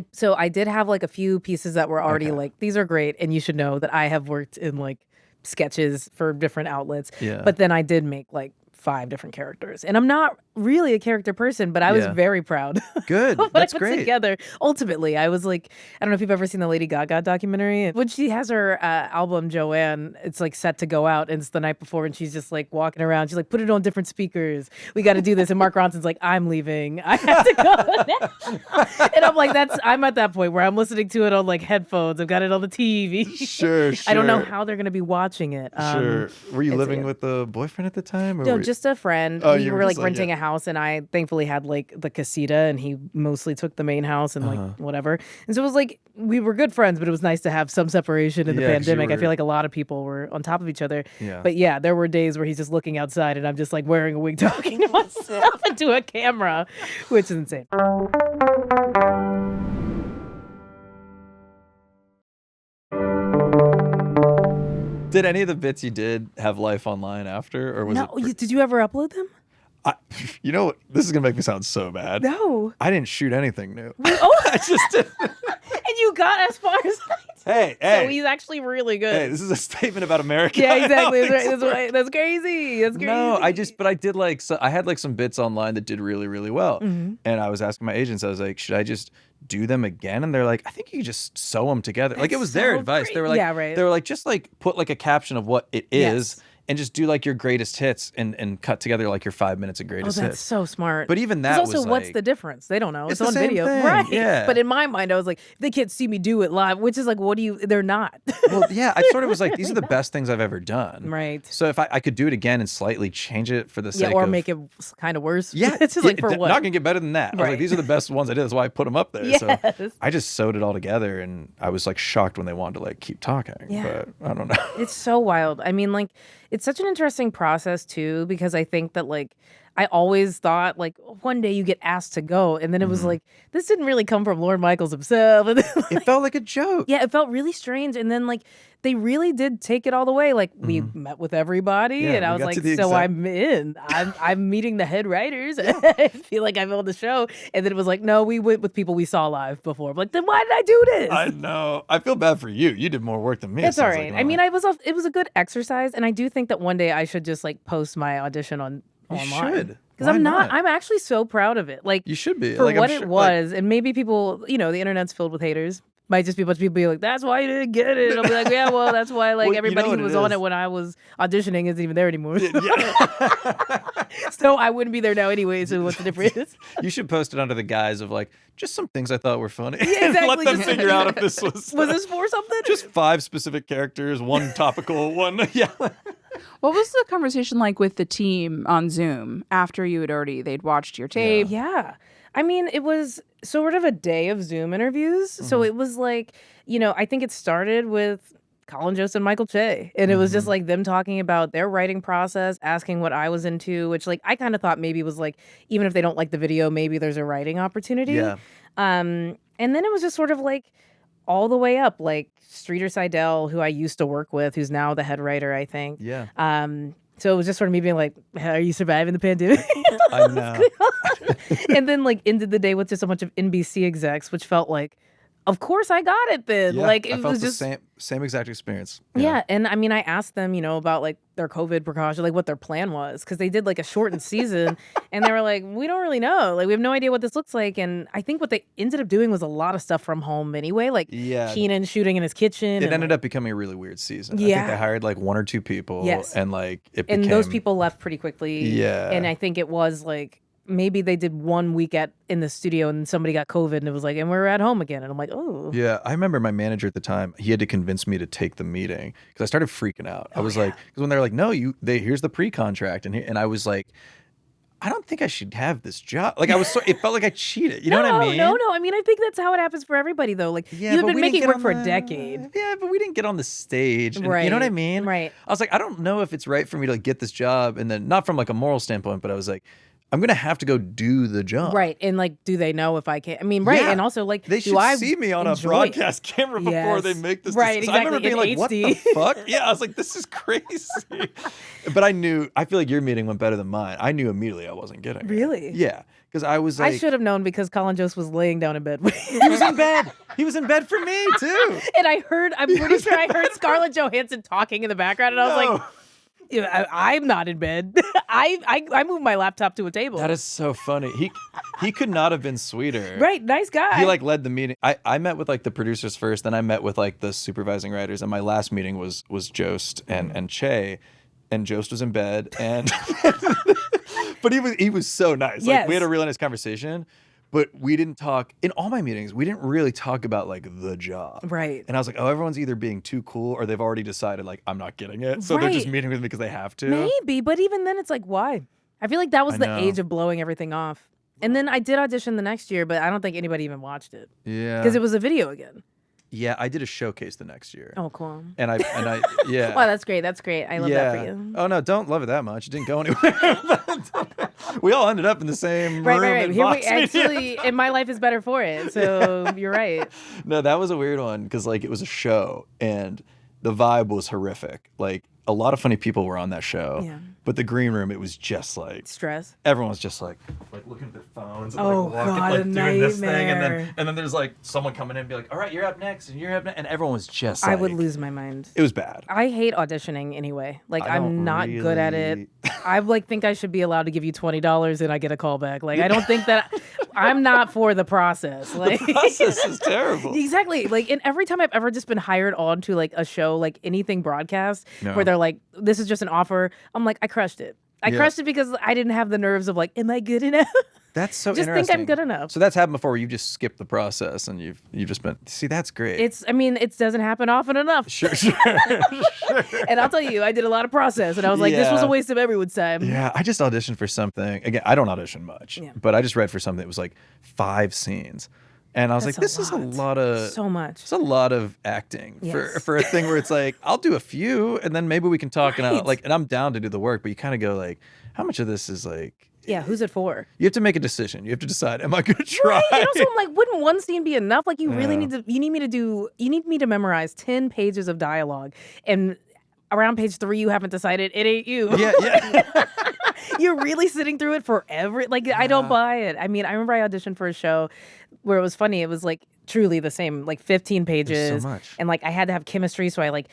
did have like a few pieces that were already Okay. like, these are great. And you should know that I have worked in like sketches for different outlets. Yeah. But then I did make like 5 different characters. And I'm not really a character person, but I was very proud. Good. What That's I put great. together. Ultimately, I was like, I don't know if you've ever seen the Lady Gaga documentary. When she has her album Joanne, it's like set to go out, and it's the night before, and she's just like walking around. She's like, put it on different speakers. We got to do this. And Mark Ronson's like, I'm leaving. I have to go. And I'm like, I'm at that point where I'm listening to it on like headphones. I've got it on the TV. Sure. I don't know how they're going to be watching it. Sure. Were you living with a boyfriend at the time? Or No, just a friend. Oh, We you were were like just renting a house, and I thankfully had like the casita, and he mostly took the main house and like whatever. And so it was like we were good friends, but it was nice to have some separation in the 'cause you pandemic. I were- feel like a lot of people were on top of each other. Yeah. But yeah, there were days where he's just looking outside, and I'm just like wearing a wig talking to myself into a camera, which is insane. Did any of the bits you did have life online after, or was No, it? did you ever upload them? You know what? This is gonna make me sound so bad. No. I didn't shoot anything new. Oh, I just did. and you got as far as Hey, So he's actually really good. Hey, this is a statement about America. Yeah, I don't exactly. think That's, so. right. That's crazy. That's crazy. No, but I did like, I had like some bits online that did really, really well. Mm-hmm. And I was asking my agents, I was like, should I just do them again? And they're like, I think you could just sew them together. Like it was their so advice. great. They were like, Yeah, right. they were like, just like put like a caption of what it is. Yes. And just do like your greatest hits and cut together like your 5 minutes of Oh, greatest that's hits. so smart. But even that 'Cause also, was what's like- the difference? They don't know. It's It's the on same video, thing, right? yeah. But in my mind, I was like, they can't see me do it live, which is like, what do you? They're not. Well, yeah, I sort of was like, these are the best things I've ever done. Right. So if I could do it again and slightly change it for the Yeah, sake or of make it kind of worse. Yeah, it's just like for what? Not gonna get better than that. I was like, Right. these are the best ones I did. That's why I put them up there. Yes. So I just sewed it all together, and I was like shocked when they wanted to like keep talking. Yeah. But I don't know. It's so wild. I mean, like, it's such an interesting process too, because I think that like I always thought like one day you get asked to go, and then it was like this didn't really come from Lorne Michaels himself. And then, like, It felt like a joke. yeah, it felt really strange. And then like they really did take it all the way. Like we met with everybody, Yeah, and I we was got like, to the so exact- I'm in. I'm meeting the head writers. I feel like I'm on the show. And then it was like, no, we went with people we saw live before. I'm like, then why did I do this? I know. I feel bad for you. You did more work than me. It's it all sounds right. like. I mean, it was a good exercise, and I do think that one day I should just like post my audition online. should. Because Why I'm not? I'm actually so proud of it. Like You should be. for Like, I'm what sure- it like- was, and maybe people, the internet's filled with haters. Might just be a bunch of people being like, "That's why you didn't get it." And I'll be like, "Yeah, well, that's why like Well, you know everybody what who it was on is. it when I was auditioning isn't even there anymore." Yeah. So I wouldn't be there now anyway. So what's the difference? You should post it under the guise of like just some things I thought were funny. Yeah, exactly. Let them Just- figure out if this was Was this for something? just 5 specific characters, one topical, one yeah. What was the conversation like with the team on Zoom after they'd watched your tape? Yeah. I mean, it was sort of a day of Zoom interviews. So it was like, I think it started with Colin Jost and Michael Che. And it was just like them talking about their writing process, asking what I was into, which like I kind of thought maybe was like, even if they don't like the video, maybe there's a writing opportunity. Yeah. And then it was just sort of like all the way up, like Streeter Seidel, who I used to work with, who's now the head writer, I think. Yeah. So it was just sort of me being like, "Are you surviving the pandemic?" I know. And then like ended the day with just a bunch of NBC execs, which felt like, of course I got it then. Yeah, Like I it felt was the just same exact experience. yeah. And I mean, I asked them, about like their COVID precaution, like what their plan was, because they did like a shortened season, and they were like, we don't really know, like we have no idea what this looks like. And I think what they ended up doing was a lot of stuff from home anyway, like Yeah. Keenan shooting in his kitchen. It and, ended like, up becoming a really weird season. I Yeah. think they hired like 1 or 2 people. Yes. And like it and became those people left pretty quickly. Yeah. And I think it was like maybe they did 1 week in the studio, and somebody got COVID, and it was like, and we're at home again. And I'm like, oh. Yeah, I remember my manager at the time. He had to convince me to take the meeting because I started freaking out. I was like, because when they're like, "No, here's the pre-contract," and I was like, I don't think I should have this job. Like it felt like I cheated. You know what I mean? No. I mean, I think that's how it happens for everybody, though. Like Yeah, you've but been we didn't making get work on for a the- decade. Yeah, but we didn't get on the stage. And, you know what I Right, mean? right. I was like, I don't know if it's right for me to like, get this job, and then not from like a moral standpoint, but I was like, I'm gonna have to go do the job. Right. And like, do they know if I can? I mean, right. Yeah. And also, like, They do should I see me on enjoy a broadcast camera before they Yes. make this Right, decision. I remember exactly, being in like, HD. what the fuck? Yeah, I was like, this is crazy. But I feel like your meeting went better than mine. I knew immediately I wasn't getting it. Really? Yeah. Because I was like, I should have known because Colin Jost was laying down in bed. he was in bed. He was in bed for me too. And I'm pretty sure I heard Scarlett Johansson talking in the background, and I was like, I'm not in bed. I moved my laptop to a table. That is so funny. He could not have been sweeter. Right, nice guy. He like led the meeting. I met with like the producers first, then I met with like the supervising writers, and my last meeting was Jost and Che, and Jost was in bed, and but he was so nice. Like we had a really nice conversation. But we didn't talk, in all my meetings, we didn't really talk about like the job. Right. And I was like, oh, everyone's either being too cool or they've already decided like, I'm not getting it. So they're just meeting with me because they have to. Maybe, but even then it's like, why? I feel like that was the age of blowing everything off. And then I did audition the next year, but I don't think anybody even watched it. Yeah. Because it was a video again. Yeah, I did a showcase the next year. Oh, cool. And I yeah. Wow, that's great. That's great. I love that for you. Oh no, don't love it that much. It didn't go anywhere. We all ended up in the same room. Right. in Here Fox we Media. actually, and my life is better for it. So you're right. No, that was a weird one because like it was a show and the vibe was horrific. Like a lot of funny people were on that show. Yeah. But the green room, it was just like Stress. everyone was just like looking at their phones and Oh, like walking, God, like a doing this thing, nightmare. and then there's like someone coming in and be like, all right, you're up next, and you're up next, and everyone was just I like, would lose my mind. It was bad. I hate auditioning anyway. Like I I'm don't not good at it. really- I like think I should be allowed to give you $20 and I get a call back. Like I don't think that I'm not for the process. Like The process is terrible. Exactly. Like and every time I've ever just been hired on to like a show, like anything broadcast, No. where they're like, this is just an offer. I'm like, I crushed it. I Yeah. crushed it because I didn't have the nerves of like, am I good enough? That's so Just interesting. think I'm good enough. So that's happened before where you just skipped the process and you've just been, see, that's great. It doesn't happen often enough. Sure. And I'll tell you, I did a lot of process and I was like, this was a Yeah. waste of everyone's time. Yeah, I just auditioned for something. Again, I don't audition much, but I just read for something that was like 5 scenes. And I was That's like, this is a lot of so much. It's a lot of acting Yes. for a thing where it's like, I'll do a few and then maybe we can talk and I'm down to do the work, but you kind of go like, how much of this is like, Yeah, who's it for? you have to make a decision. You have to decide, am I going to try? Right. And also, I'm like, wouldn't one scene be enough? Like, you really you need me to memorize 10 pages of dialogue. And around page 3, you haven't decided it ain't you. Yeah. You're really sitting through it forever. Like, I don't buy it. I mean, I remember I auditioned for a show where it was funny. It was like truly the same, like 15 pages. so much. And like, I had to have chemistry. So I like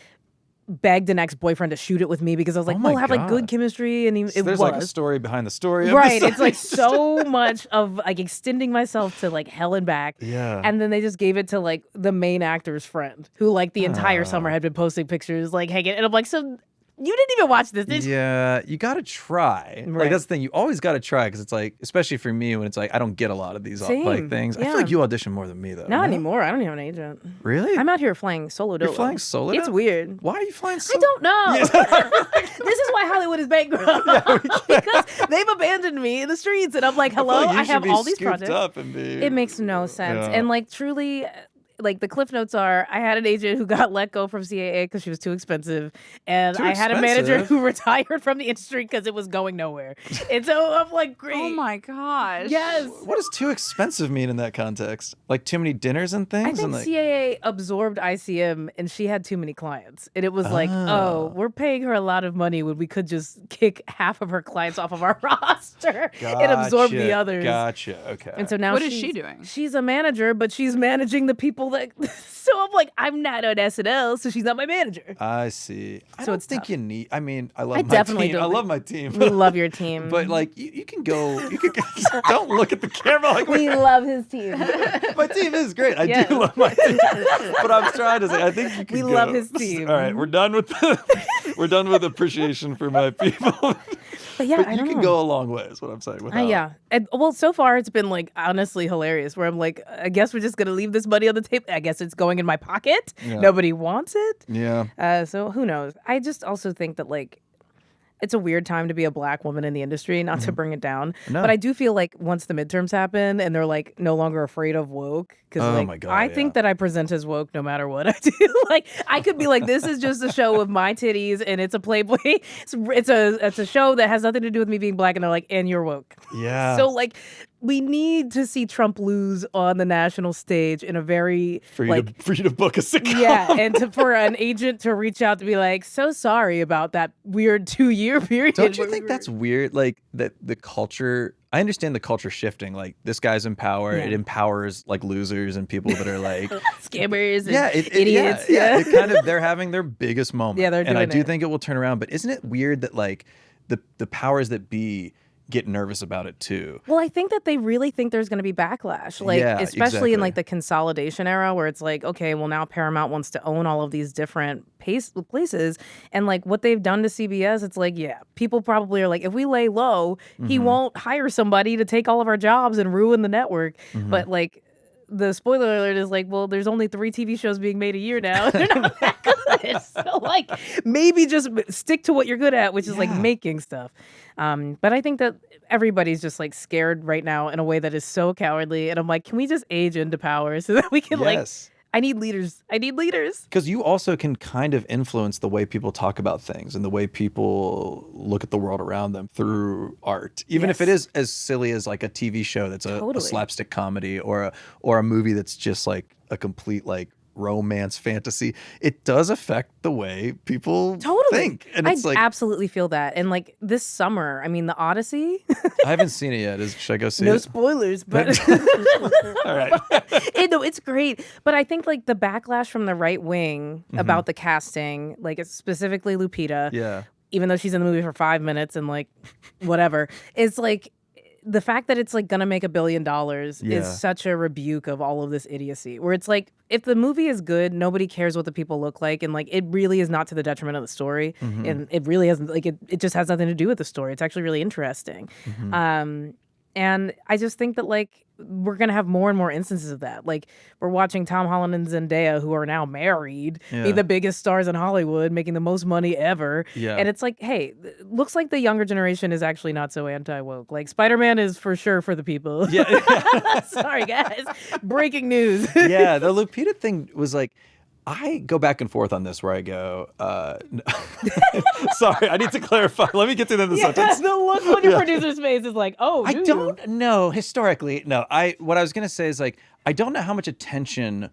begged an ex-boyfriend to shoot it with me because I was like, my we'll have like good God. chemistry. And So there's like a story behind the story. Of Right. the It's like song. so much of like extending myself to like hell and back. Yeah. And then they just gave it to like the main actor's friend who like the entire summer had been posting pictures like hanging. And I'm like, so you didn't even watch this, did you? Yeah, you got to try. Right. Like that's the thing. You always got to try because it's like, especially for me, when it's like I don't get a lot of these like Same. things. I Yeah. feel like you audition more than me though. Not no? anymore. I don't have an agent. Really? I'm out here flying solo dolo. You're flying solo It's now? weird. Why are you flying I solo? don't know. This is why Hollywood is bankrupt. Because they've abandoned me in the streets. And I'm like, hello, I, feel like you I should have be all these scooped projects. up and be... It makes no sense. Yeah. And like truly, like the cliff notes are, I had an agent who got let go from CAA because she was too expensive, and Too I had a manager expensive? who retired from the industry because it was going nowhere. And so I'm like, great. Oh my gosh. Yes. What does too expensive mean in that context? Like too many dinners and things? I think and like, CAA absorbed ICM and she had too many clients. And it was like, oh, we're paying her a lot of money when we could just kick half of her clients off of our roster and absorb the Gotcha, others. Gotcha. Okay. And so now What is she doing? She's a manager, but she's managing the people that. So I'm like, I'm not on SNL, so she's not my manager. I see. I So don't it's think tough. you need. I mean, I love I my definitely team. I don't. love my team. We love your team. But like, you can go. You can don't look at the camera like we love his team. my team is great. I Yes. do love my team. But I'm trying to say, I think you can. We go. love his team. All right, we're done with we're done with appreciation for my people. But yeah, But I you don't can know. go a long way. Is what I'm saying. Without, Yeah. And, well, so far it's been like honestly hilarious where I'm like, I guess we're just going to leave this money on the table. I guess it's going in my pocket. Yeah. Nobody wants it. Yeah. So who knows? I just also think that like, it's a weird time to be a black woman in the industry, not to bring it down. No. But I do feel like once the midterms happen and they're like no longer afraid of woke, because Oh like my God, I yeah. think that I present as woke no matter what I do. Like I could be like, this is just a show of my titties and it's a Playboy. It's a show that has nothing to do with me being black, and they're like, and you're woke. Yeah. So like, we need to see Trump lose on the national stage in a very For you to book a sitcom. Yeah, and for an agent to reach out to be like, so sorry about that weird 2-year period. Don't you think that's weird? Like that the culture. I understand the culture shifting. Like this guy's in power. Yeah. It empowers like losers and people that are like scammers and idiots. Yeah. It kind of they're having their biggest moment. Yeah, they're and I doing do it. think it will turn around. But isn't it weird that like the powers that be get nervous about it too? Well, I think that they really think there's going to be backlash, like Yeah, especially in exactly. like the consolidation era, where it's like, okay, well now Paramount wants to own all of these different places, and like what they've done to CBS, it's like, yeah, people probably are like, if we lay low, he won't hire somebody to take all of our jobs and ruin the network. But like, the spoiler alert is like, well, there's only 3 TV shows being made a year now. They're not that good. So like, maybe just stick to what you're good at, which is like making stuff. But I think that everybody's just like scared right now in a way that is so cowardly. And I'm like, can we just age into power so that we can like, I need leaders. I need leaders. Because you also can kind of influence the way people talk about things and the way people look at the world around them through art. Even if it is as silly as like a TV show that's a slapstick comedy or a movie that's just like a complete like romance fantasy, it does affect the way people think. And it's I like absolutely feel that. And like this summer, I mean, the Odyssey. I haven't seen it yet. Should I go see No it? spoilers, but All right. no, it's great. But I think like the backlash from the right wing about the casting, like it's specifically Lupita, Yeah. even though she's in the movie for 5 minutes and like whatever, it's like the fact that it's like gonna make $1 billion is such a rebuke of all of this idiocy, where it's like, if the movie is good, nobody cares what the people look like, and like it really is not to the detriment of the story, and it really hasn't, like it just has nothing to do with the story. It's actually really interesting. And I just think that like we're gonna have more and more instances of that. Like we're watching Tom Holland and Zendaya, who are now married, be the biggest stars in Hollywood, making the most money ever. Yeah. And it's like, hey, looks like the younger generation is actually not so anti-woke. Like Spider-Man is for sure for the people. Yeah. Sorry, guys. Breaking news. Yeah, the Lupita thing was like, I go back and forth on this where I go, sorry, I need to clarify. Let me get to the end of the sentence. The look on your producer's face is like, oh, I don't know historically. No, what I was going to say is like, I don't know how much attention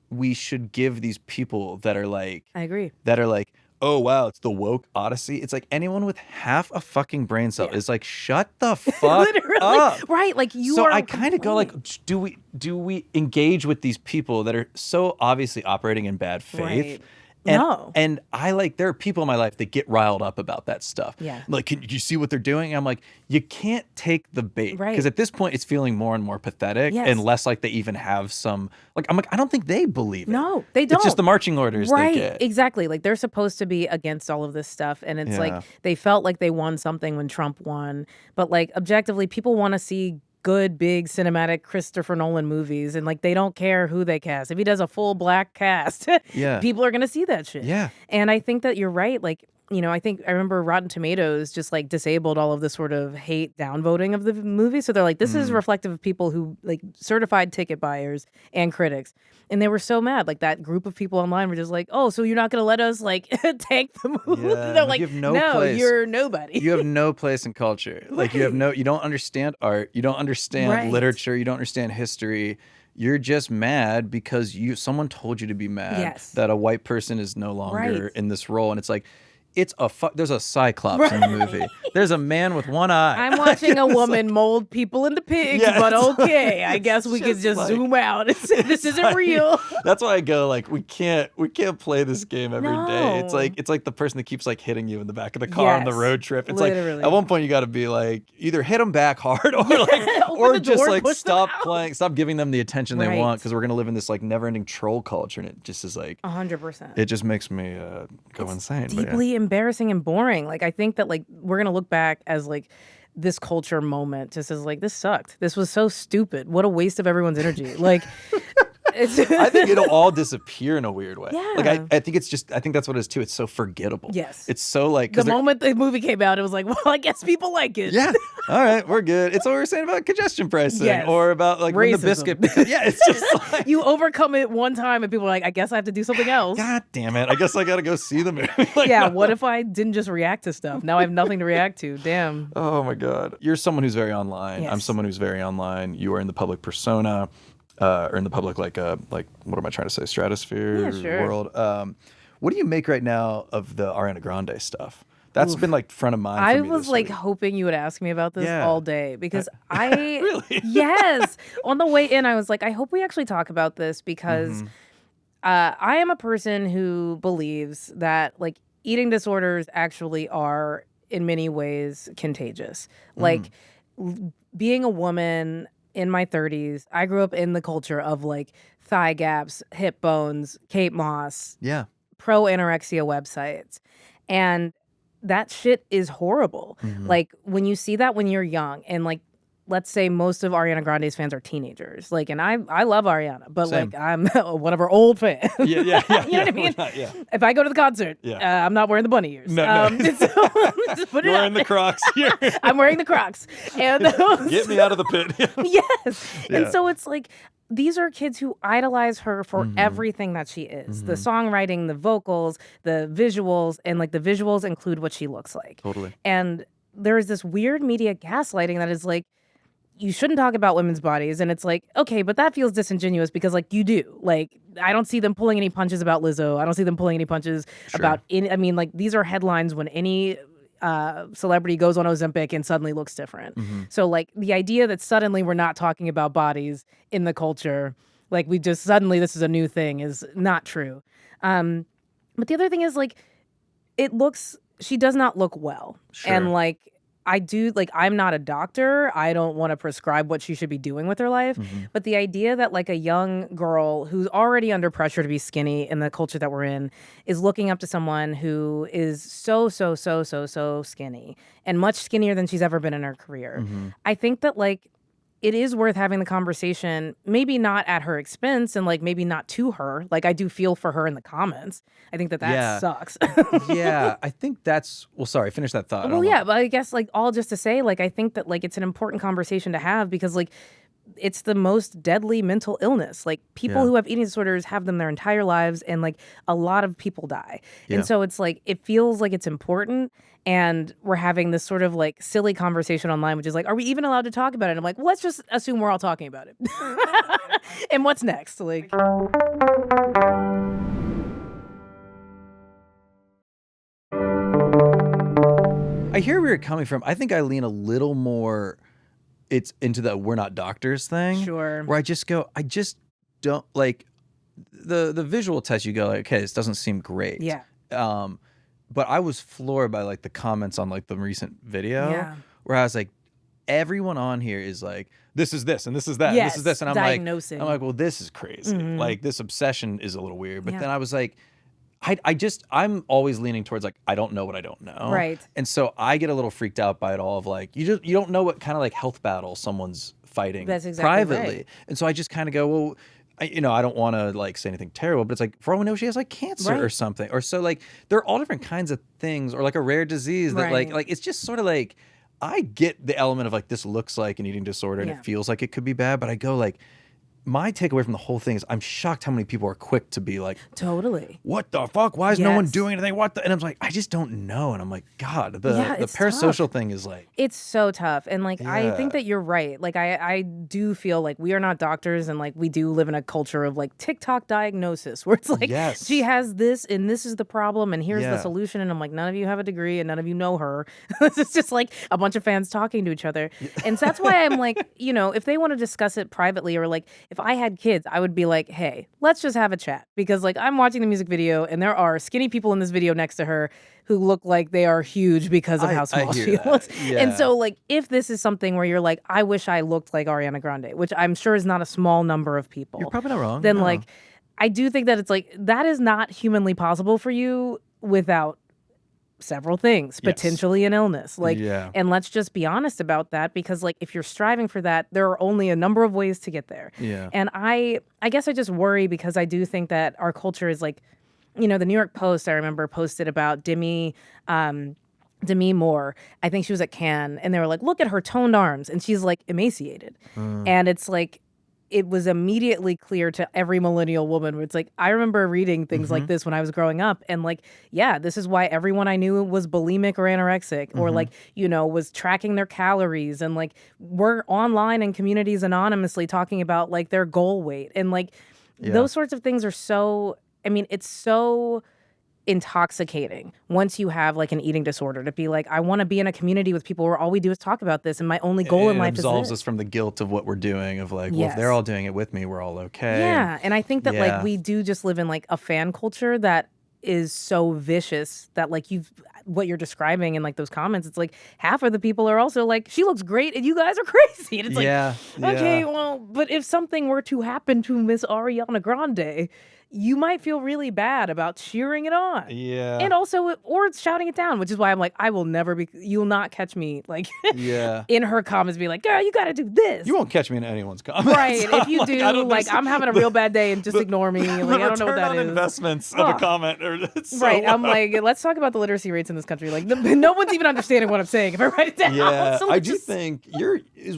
we should give these people that are like, I agree. That are like, oh, wow, it's the woke odyssey. It's like anyone with half a fucking brain cell is like, shut the fuck Literally. up. Right. Like you so are. I kind of go like, do we engage with these people that are so obviously operating in bad faith? Right. And, No. and I like, there are people in my life that get riled up about that stuff. Yeah. Like, can you see what they're doing? I'm like, you can't take the bait. Right. Because at this point, it's feeling more and more pathetic and less like they even have some, like, I'm like, I don't think they believe it. No, they don't. It's just the marching orders right, they get. Exactly. Like they're supposed to be against all of this stuff. And it's like they felt like they won something when Trump won. But like objectively, people want to see good, big cinematic Christopher Nolan movies, and like they don't care who they cast. If he does a full black cast, people are gonna see that shit. Yeah. And I think that you're right. Like, you know, I remember Rotten Tomatoes just like disabled all of the sort of hate downvoting of the movie. So they're like, this is reflective of people who like certified ticket buyers and critics. And they were so mad. Like that group of people online were just like, oh, so you're not going to let us like tank the movie? Yeah, They're like, you have no no, place. you're nobody. You have no place in culture. Like you don't understand art. You don't understand literature. You don't understand history. You're just mad because someone told you to be mad that a white person is no longer in this role. And it's like, there's a cyclops in the movie. There's a man with one eye. I'm watching a woman mold people into pigs, but okay. I guess we could just like- zoom out and say this isn't real. That's why I go like we can't play this game every day. No. It's like the person that keeps like hitting you in the back of the car on the road trip. It's Literally. like at one point you got to be like either hit them back hard or like or the just door, like push them stop out. playing, stop giving them the attention they Right. want because we're gonna live in this like never-ending troll culture and it just is like 100%. it just makes me go insane. But yeah. Deeply embarrassing and boring. Like I think that like we're gonna look back as like this culture moment just as like this sucked. This was so stupid. What a waste of everyone's energy. Like I think it'll all disappear in a weird way. Yeah. Like I think I think that's what it is too. It's so forgettable. Yes. It's so like The moment the movie came out, it was like, well, I guess people like it. yeah. All right, we're good. It's what we were saying about congestion pricing Yes. or about like when the Racism. biscuit. Yeah, it's just like You overcome it one time, and people are like, I guess I have to do something else. God damn it! I guess I gotta go see the movie. Like, Yeah, no. what if I didn't just react to stuff? Now I have nothing to react to. Damn. Oh my God. You're someone who's very online. I'm Yes. someone who's very online. You are in the public persona, or in the public like what am I trying to say? Stratosphere Yeah, sure. world. What do you make right now of the Ariana Grande stuff? That's been like front of mind. I for me was this like week. hoping you would ask me about this Yeah. all day because I Really? yes. On the way in, I was like, I hope we actually talk about this because Mm-hmm. I am a person who believes that like eating disorders actually are in many ways contagious. Like being a woman in my 30s, I grew up in the culture of like thigh gaps, hip bones, Kate Moss, Yeah. pro anorexia websites. And that shit is horrible. Mm-hmm. Like when you see that when you're young and like let's say most of Ariana Grande's fans are teenagers. Like and I love Ariana, but Same. like I'm one of her old fans. Yeah. You know what I mean? Yeah. If I go to the concert, Yeah. I'm not wearing the bunny ears. No. So, just put it You're out wearing the Crocs. You're- I'm wearing the Crocs. And Get me out of the pit. yes. And Yeah. so it's like these are kids who idolize her for everything that she is. The songwriting, the vocals, the visuals, and like the visuals include what she looks like. Totally. And there is this weird media gaslighting that is like, you shouldn't talk about women's bodies. And it's like, okay, but that feels disingenuous because like you do. Like, I don't see them pulling any punches about Lizzo. I don't see them pulling any punches about any, I mean, like these are headlines when any celebrity goes on Ozempic and suddenly looks different. So like the idea that suddenly we're not talking about bodies in the culture, like we just suddenly this is a new thing is not true. But the other thing is like she does not look well. Sure. And like I'm not a doctor. I don't want to prescribe what she should be doing with her life. But the idea that like a young girl who's already under pressure to be skinny in the culture that we're in is looking up to someone who is so skinny and much skinnier than she's ever been in her career. I think that like it is worth having the conversation, maybe not at her expense and like maybe not to her. Like I do feel for her in the comments. I think that Yeah. sucks. Yeah. I think that's, well, sorry, finish that thought. I Well, don't know. yeah, but I guess like all just to say, like I think that like it's an important conversation to have because like it's the most deadly mental illness. Like people Yeah. who have eating disorders have them their entire lives, and like a lot of people die. Yeah. And so it's like it feels like it's important, and we're having this sort of like silly conversation online, which is like, are we even allowed to talk about it? And I'm like, well, let's just assume we're all talking about it. And what's next? Like. I hear where you're coming from. I think I lean a little more it's into the we're not doctors thing. Sure. Where I just don't like the visual test. You go like, okay, this doesn't seem great. Yeah. But I was floored by like the comments on like the recent video Yeah. where I was like, everyone on here is like, this is this and this is that and this is Yes, this, and diagnosing. I'm like, well, this is crazy. Like this obsession is a little weird. But Yeah. then I was like, I'm always leaning towards like I don't know what I don't know. Right. And so I get a little freaked out by it all of like you don't know what kind of like health battle someone's fighting That's exactly privately. right. And so I just kind of go, well, I don't want to like say anything terrible, but it's like for all we know she has like cancer or Right. something. Or so like there are all different kinds of things or like a rare disease that Right. like it's just sort of like I get the element of like this looks like an eating disorder and Yeah. it feels like it could be bad, but I go like my takeaway from the whole thing is I'm shocked how many people are quick to be like, Totally. what the fuck? Why is no one Yes. doing anything? What the? And I'm like, I just don't know. And I'm like, God, the it's parasocial thing is like, It's so tough. And like I think Yeah. that you're right. Like I do feel like we are not doctors and like we do live in a culture of like TikTok diagnosis where it's like Yes. she has this and this is the problem and here's the Yeah. solution. And I'm like, none of you have a degree and none of you know her. It's just like a bunch of fans talking to each other. And so that's why I'm like, if they want to discuss it privately or like if I had kids, I would be like, hey, let's just have a chat. Because like I'm watching the music video and there are skinny people in this video next to her who look like they are huge because of I how small hear she that. looks. Yeah. And so like if this is something where you're like, I wish I looked like Ariana Grande, which I'm sure is not a small number of people. you're probably not wrong. Then No. like I do think that it's like that is not humanly possible for you without several things, Yes. potentially an illness. Like, Yeah. and let's just be honest about that, because like if you're striving for that, there are only a number of ways to get there. Yeah. And I guess I just worry because I do think that our culture is like, the New York Post, I remember, posted about Demi Moore. I think she was at Cannes, and they were like, look at her toned arms, and she's like emaciated. And it's like, it was immediately clear to every millennial woman where it's like, I remember reading things like this when I was growing up, and like, yeah, this is why everyone I knew was bulimic or anorexic, or like, was tracking their calories, and like we're online in communities anonymously talking about like their goal weight, and like those sorts of things are so, it's so intoxicating once you have like an eating disorder to be like, I want to be in a community with people where all we do is talk about this, and my only goal in life is absolves this. us from the guilt of what we're doing, of like, well, if they're all doing it with me, we're all okay. Yeah, and I think that like we do just live in like a fan culture that is so vicious that like what you're describing in like those comments, it's like half of the people are also like, she looks great and you guys are crazy. And it's like, okay, well, but if something were to happen to Miss Ariana Grande, you might feel really bad about cheering it on. Yeah. And also, or shouting it down, which is why I'm like, you'll not catch me like in her comments be like, girl, you got to do this. You won't catch me in anyone's comments. Right. If you do, I'm having a real bad day and just ignore me. Like, I don't know what that return on is. investments of a comment. Right. I'm like, let's talk about the literacy rates in this country. Like, no one's even understanding what I'm saying if I write it down. Yeah. So I do think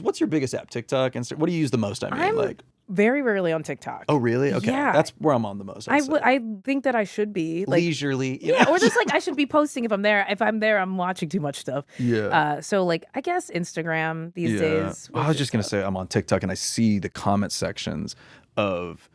what's your biggest app? TikTok? Instagram? What do you use the most? I'm very rarely on TikTok. Oh, really? Okay. Yeah. That's where I'm on the most. I think that I should be like leisurely. Yeah, or just like I should be posting if I'm there. If I'm there, I'm watching too much stuff. Yeah. So like I guess Instagram these days. I was just gonna say I'm on TikTok and I see the comment sections of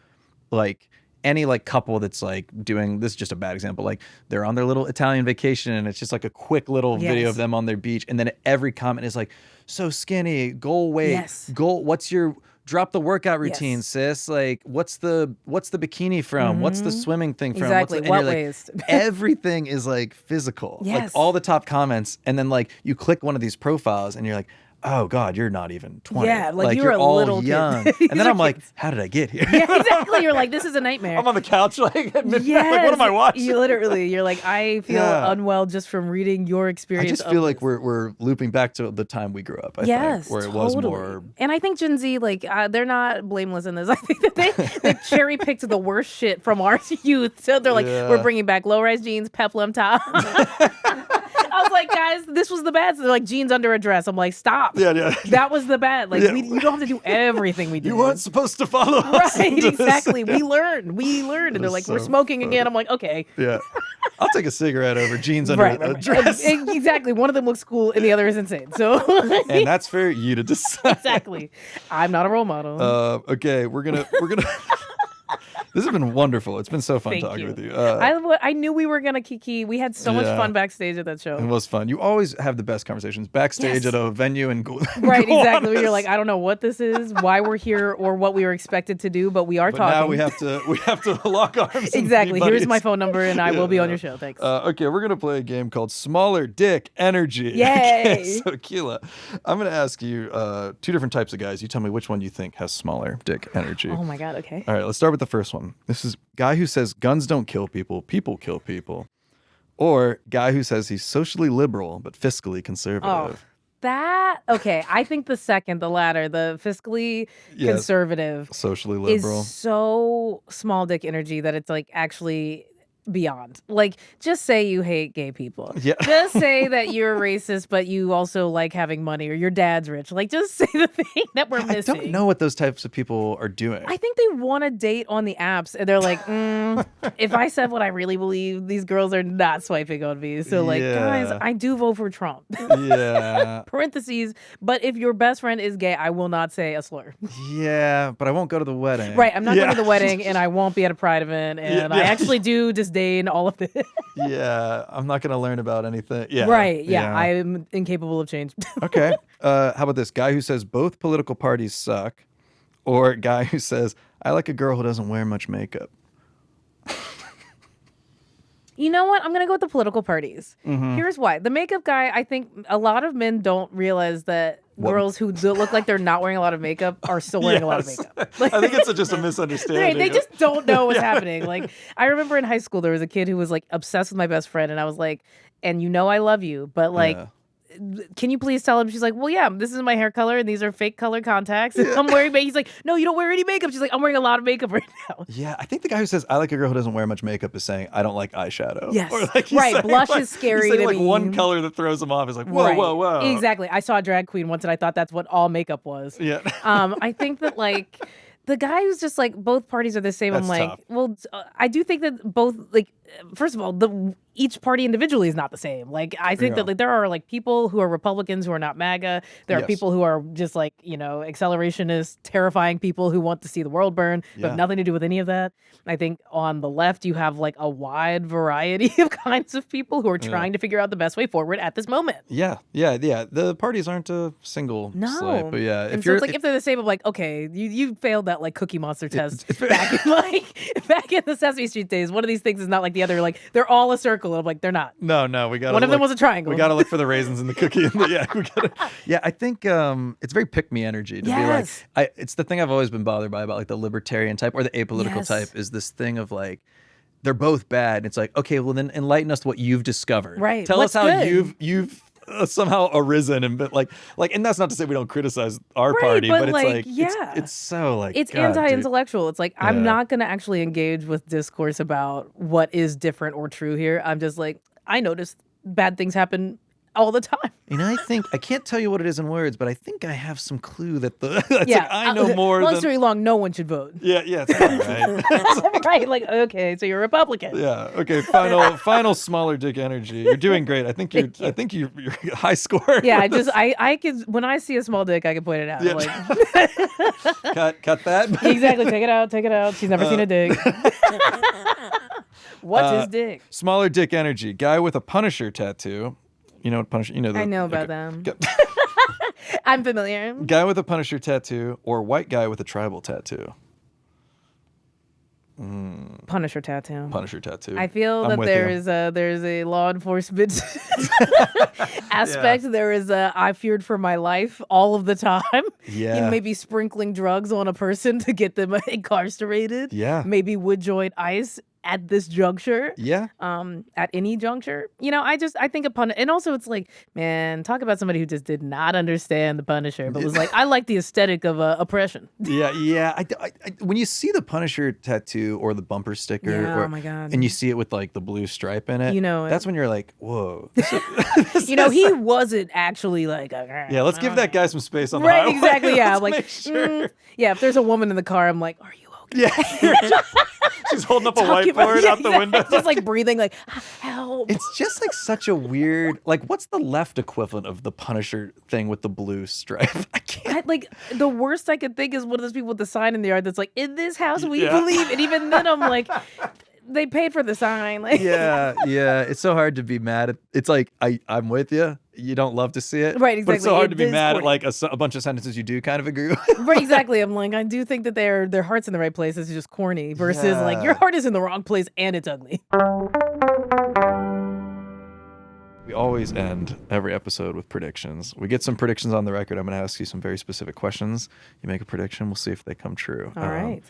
like any like couple that's like doing this is just a bad example, like they're on their little Italian vacation and it's just like a quick little video of them on their beach, and then every comment is like, so skinny, goal weight, what's your drop the workout routine, sis. Like, what's the bikini from? What's the swimming thing from? Exactly. What ways? Like, everything is like physical. Yes. Like all the top comments, and then like you click one of these profiles, and you're like, oh God, you're not even 20. Yeah, like you're a all little young. kid. And then I'm like, how did I get here? Yeah, exactly. You're like, this is a nightmare. I'm on the couch like at midnight. Like, what am I watching? You're like, I feel unwell just from reading your experience. I just feel like we're looping back to the time we grew up. I think, where it was more. And I think Gen Z, like, they're not blameless in this. I think that they cherry picked the worst shit from our youth. So they're like, we're bringing back low-rise jeans, peplum top. I was like, guys, this was the bad. So they're like, jeans under a dress. I'm like, stop. Yeah. That was the bad. Like, you don't have to do everything we did. You weren't supposed to follow us. Right, exactly. We learned. And they're like, we're smoking again. I'm like, okay. Yeah. I'll take a cigarette over jeans under a dress. Exactly. One of them looks cool and the other is insane. So and that's for you to decide. Exactly. I'm not a role model. Okay, we're gonna this has been wonderful. It's been so fun talking with you. I knew we were gonna kiki. We had so much fun backstage at that show. It was fun. You always have the best conversations backstage at a venue and right, exactly. You're like, I don't know what this is, why we're here, or what we were expected to do, but we are talking. Now we have to lock arms. Exactly. Here's my phone number, and I will be on your show. Thanks. Okay, we're gonna play a game called Smaller Dick Energy. Yay! Okay, so Akilah, I'm gonna ask you two different types of guys. You tell me which one you think has smaller dick energy. Oh my God. Okay. All right, let's start with the first one. This is guy who says guns don't kill people, people kill people. Or guy who says he's socially liberal but fiscally conservative. Okay. I think the second, the latter, the fiscally conservative, socially liberal, is so small dick energy that it's like actually beyond. Like, just say you hate gay people. Yeah. Just say that you're racist, but you also like having money, or your dad's rich. Like, just say the thing that we're missing. I don't know what those types of people are doing. I think they want to date on the apps, and they're like, if I said what I really believe, these girls are not swiping on me. So, like, guys, I do vote for Trump. Yeah. Parentheses, but if your best friend is gay, I will not say a slur. Yeah, but I won't go to the wedding. Right, I'm not going to the wedding, and I won't be at a pride event, and I actually do disdain all of this. Yeah, I'm not going to learn about anything. Yeah. Right, yeah, I'm incapable of change. Okay. How about this? Guy who says both political parties suck, or guy who says, I like a girl who doesn't wear much makeup. You know what? I'm going to go with the political parties. Here's why. The makeup guy, I think a lot of men don't realize that girls who look like they're not wearing a lot of makeup are still wearing a lot of makeup. I think it's just a misunderstanding. Right, they just don't know what's happening. Like, I remember in high school, there was a kid who was like obsessed with my best friend, and I was like, and you know I love you, but like, can you please tell him? She's like, well, yeah, this is my hair color, and these are fake color contacts. And I'm wearing makeup. He's like, no, you don't wear any makeup. She's like, I'm wearing a lot of makeup right now. Yeah, I think the guy who says I like a girl who doesn't wear much makeup is saying I don't like eyeshadow. Yes, or like right. Blush is scary to like me. one color that throws him off is like whoa, Right. whoa, whoa. Exactly. I saw a drag queen once, and I thought that's what all makeup was. Yeah. I think that like the guy who's just like both parties are the same. That's I'm like, tough. well, I do think that both like. First of all, each party individually is not the same. Like, I think that like there are like people who are Republicans who are not MAGA. There are people who are just like, accelerationist, terrifying people who want to see the world burn, but have nothing to do with any of that. I think on the left, you have like a wide variety of kinds of people who are trying to figure out the best way forward at this moment. Yeah. The parties aren't a single slate, but yeah. And so it's like if they're the same, I'm like, okay, you failed that like Cookie Monster test back in the Sesame Street days. One of these things is not like the other. Like they're all a circle. And I'm like, they're not. No, we got one of them was a triangle. We got to look for the raisins in the cookie. I think it's very pick me energy to be like. It's the thing I've always been bothered by about like the libertarian type or the apolitical type is this thing of like. They're both bad. It's like, okay, well then enlighten us what you've discovered. Right. Tell What's us how good? you've somehow arisen and been like, and that's not to say we don't criticize our party, but it's like, it's so like, it's God, anti-intellectual. dude. It's like, I'm not going to actually engage with discourse about what is different or true here. I'm just like, I noticed bad things happen all the time. And I think, I can't tell you what it is in words, but I think I have some clue that like, I know more long than... story long, no one should vote. Yeah, it's fine, right? Right, like, okay, so you're a Republican. Yeah, okay, final smaller dick energy. You're doing great. I think you're high score. Yeah, I can, when I see a small dick, I can point it out. Yeah. Like, cut that. Exactly, take it out. She's never seen a dick. What's his dick? Smaller dick energy. Guy with a Punisher tattoo. You know what Punisher? I know about them. I'm familiar. Guy with a Punisher tattoo or white guy with a tribal tattoo? Punisher tattoo. Punisher tattoo. I feel that there's a law enforcement aspect. Yeah. There is I feared for my life all of the time. Yeah. Maybe sprinkling drugs on a person to get them incarcerated. Yeah. Maybe would join ICE at this juncture. Yeah. At any juncture. I think and also it's like, man, talk about somebody who just did not understand the Punisher, but was like, I like the aesthetic of oppression. Yeah. I, when you see the Punisher tattoo or the bumper sticker, oh my God, and you see it with like the blue stripe in it, that's when you're like, whoa. He wasn't actually like, yeah, let's give that guy some space on the right, highway. Exactly, yeah. Let's like, sure. Yeah, if there's a woman in the car, I'm like, are you okay? Yeah. She's holding up a whiteboard out the window. Just like breathing, like, help. It's just like such a weird, like, what's the left equivalent of the Punisher thing with the blue stripe? I can't. Like, the worst I could think is one of those people with the sign in the yard that's like, in this house we believe. And even then I'm like, they paid for the sign. Like, yeah. It's so hard to be mad at. It's like, I'm with you. You don't love to see it. Right, exactly. But it's so hard to be mad at like a bunch of sentences you do kind of agree with. Right, exactly. I'm like, I do think that their heart's in the right place. It's just corny versus like your heart is in the wrong place and it's ugly. We always end every episode with predictions. We get some predictions on the record. I'm going to ask you some very specific questions. You make a prediction. We'll see if they come true. All right.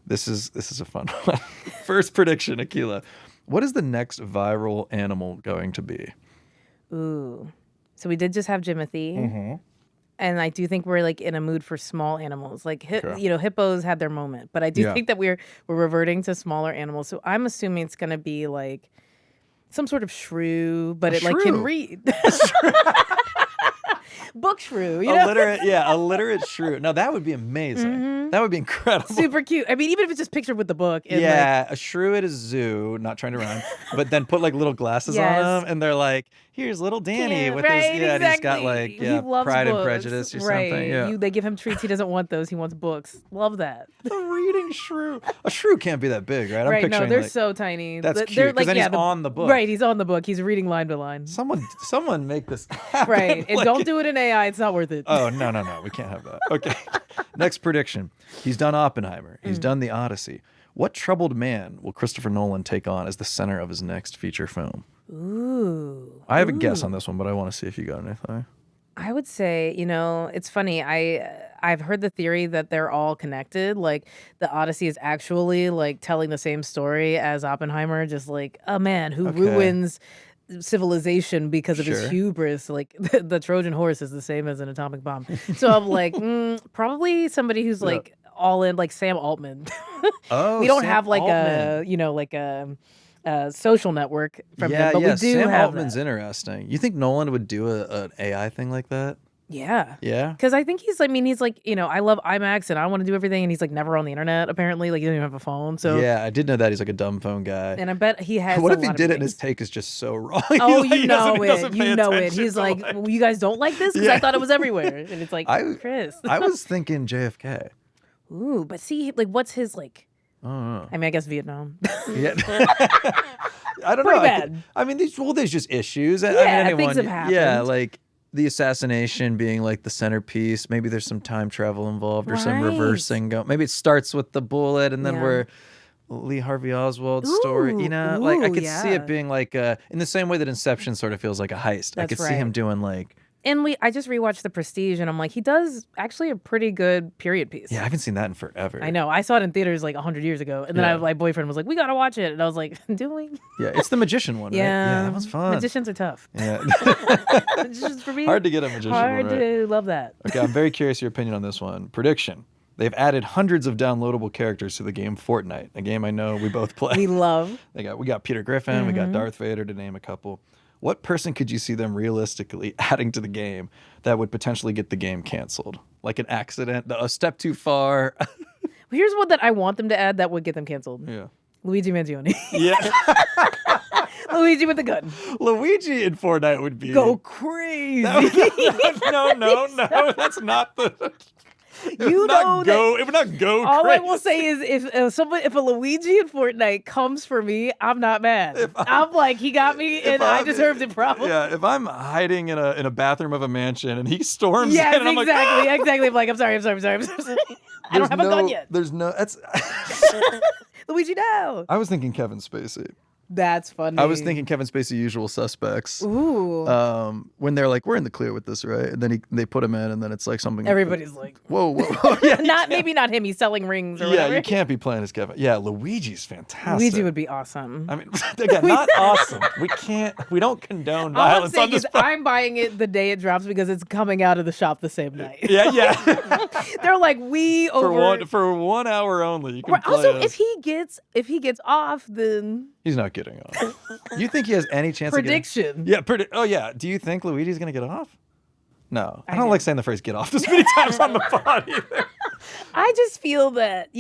This is a fun one. First prediction, Akilah. What is the next viral animal going to be? Ooh. So we did just have Jimothy. And I do think we're like in a mood for small animals. Like, hippos had their moment. But I do think that we're reverting to smaller animals. So I'm assuming it's going to be like some sort of shrew, but it like can read. Book shrew, A literate shrew. No, that would be amazing. That would be incredible. Super cute. I mean, even if it's just pictured with the book. And a shrew at a zoo, not trying to rhyme, but then put like little glasses on them, and they're like, here's little Danny with his, and he's got like, he loves Pride books. and Prejudice or right. something. Yeah. They give him treats. He doesn't want those. He wants books. Love that. The reading shrew. A shrew can't be that big, right? I'm right, picturing no, they're like, so tiny. That's cute, because then he's on the book. Right, he's on the book. He's reading line by line. Someone make this happen. Right, and don't do it in AI. It's not worth it. Oh, no. We can't have that. Okay. Next prediction. He's done Oppenheimer. He's done The Odyssey. What troubled man will Christopher Nolan take on as the center of his next feature film? Ooh. I have a guess on this one, but I want to see if you got anything. I would say, it's funny. I've heard the theory that they're all connected. Like the Odyssey is actually like telling the same story as Oppenheimer, just like a man who ruins civilization because of his Sure. hubris. Like the Trojan horse is the same as an atomic bomb. So I'm like, probably somebody who's like all in, like Sam Altman. Oh, We don't Sam have like Altman. like a social network from him, but we do Sam have Altman's that. interesting. You think Nolan would do an AI thing like that? Yeah. Yeah. Because I think he's like, I love IMAX and I want to do everything. And he's like never on the internet, apparently. Like, he doesn't even have a phone. So, Yeah, I did know that he's like a dumb phone guy. and I bet he has. What a if he lot of did it and his things. take is just so wrong? Oh, He's like, you know he it. doesn't pay You know it. attention He's to, like, well, you guys don't like this? Because I thought it was everywhere. And it's like, Chris. I was thinking JFK. Ooh, but see, like, what's his, like, I don't know. I mean, I guess Vietnam. Yeah. I don't Pretty know. bad. I mean, there's just issues. I Yeah, mean, things have Yeah, happened. like the assassination being like the centerpiece. Maybe there's some time travel involved or some Right. reversing. Maybe it starts with the bullet and then Yeah. we're Lee Harvey Oswald's story. You know, Ooh, like I ooh, could see yeah. it being like in the same way that Inception sort of feels like a heist. I That's could see him right. doing like. And I just rewatched The Prestige, and I'm like, he does actually a pretty good period piece. Yeah, I haven't seen that in forever. I know. I saw it in theaters like 100 years ago. And then Yeah. my boyfriend was like, we got to watch it. And I was like, do we? Yeah, it's the magician one, right? Yeah, that was fun. Magicians are tough. Yeah. Magicians for me. Hard to get a magician Hard one, right? to love that. Okay, I'm very curious your opinion on this one. Prediction. They've added hundreds of downloadable characters to the game Fortnite, a game I know we both play. We love. We got Peter Griffin, we got Darth Vader, to name a couple. What person could you see them realistically adding to the game that would potentially get the game canceled? Like an accident, a step too far. Here's one that I want them to add that would get them canceled. Yeah. Luigi Mangione. Yeah. Luigi with the gun. Luigi in Fortnite would be. Go crazy. No, that's not the. You know that. It would not go. All crazy. I will say is if a Luigi in Fortnite comes for me, I'm not mad. I'm like, he got me and I deserved it probably. Yeah, if I'm hiding in a bathroom of a mansion and he storms Yes, in, and I'm exactly, like, exactly. I'm like, I'm sorry. I don't have a gun yet. There's no. That's. Luigi, no. I was thinking Kevin Spacey. That's funny. I was thinking Kevin Spacey, Usual Suspects. Ooh. When they're like, we're in the clear with this, right? And then they put him in, and then it's like something. Everybody's like, whoa. Yeah, maybe not him. He's selling rings or yeah, whatever. you can't be playing as Kevin. Yeah, Luigi's fantastic. Luigi would be awesome. I mean, again, not awesome. We don't condone All I'm violence on saying this. is I'm buying it the day it drops because it's coming out of the shop the same night. Yeah. They're like, for 1 hour only. You can Right, play also, as- if he gets off, then He's not getting off. You think he has any chance? prediction. Yeah. Oh yeah. Do you think Luigi's gonna get off? No, I don't do. like saying the phrase "get off" this many times on the pod either. I just feel that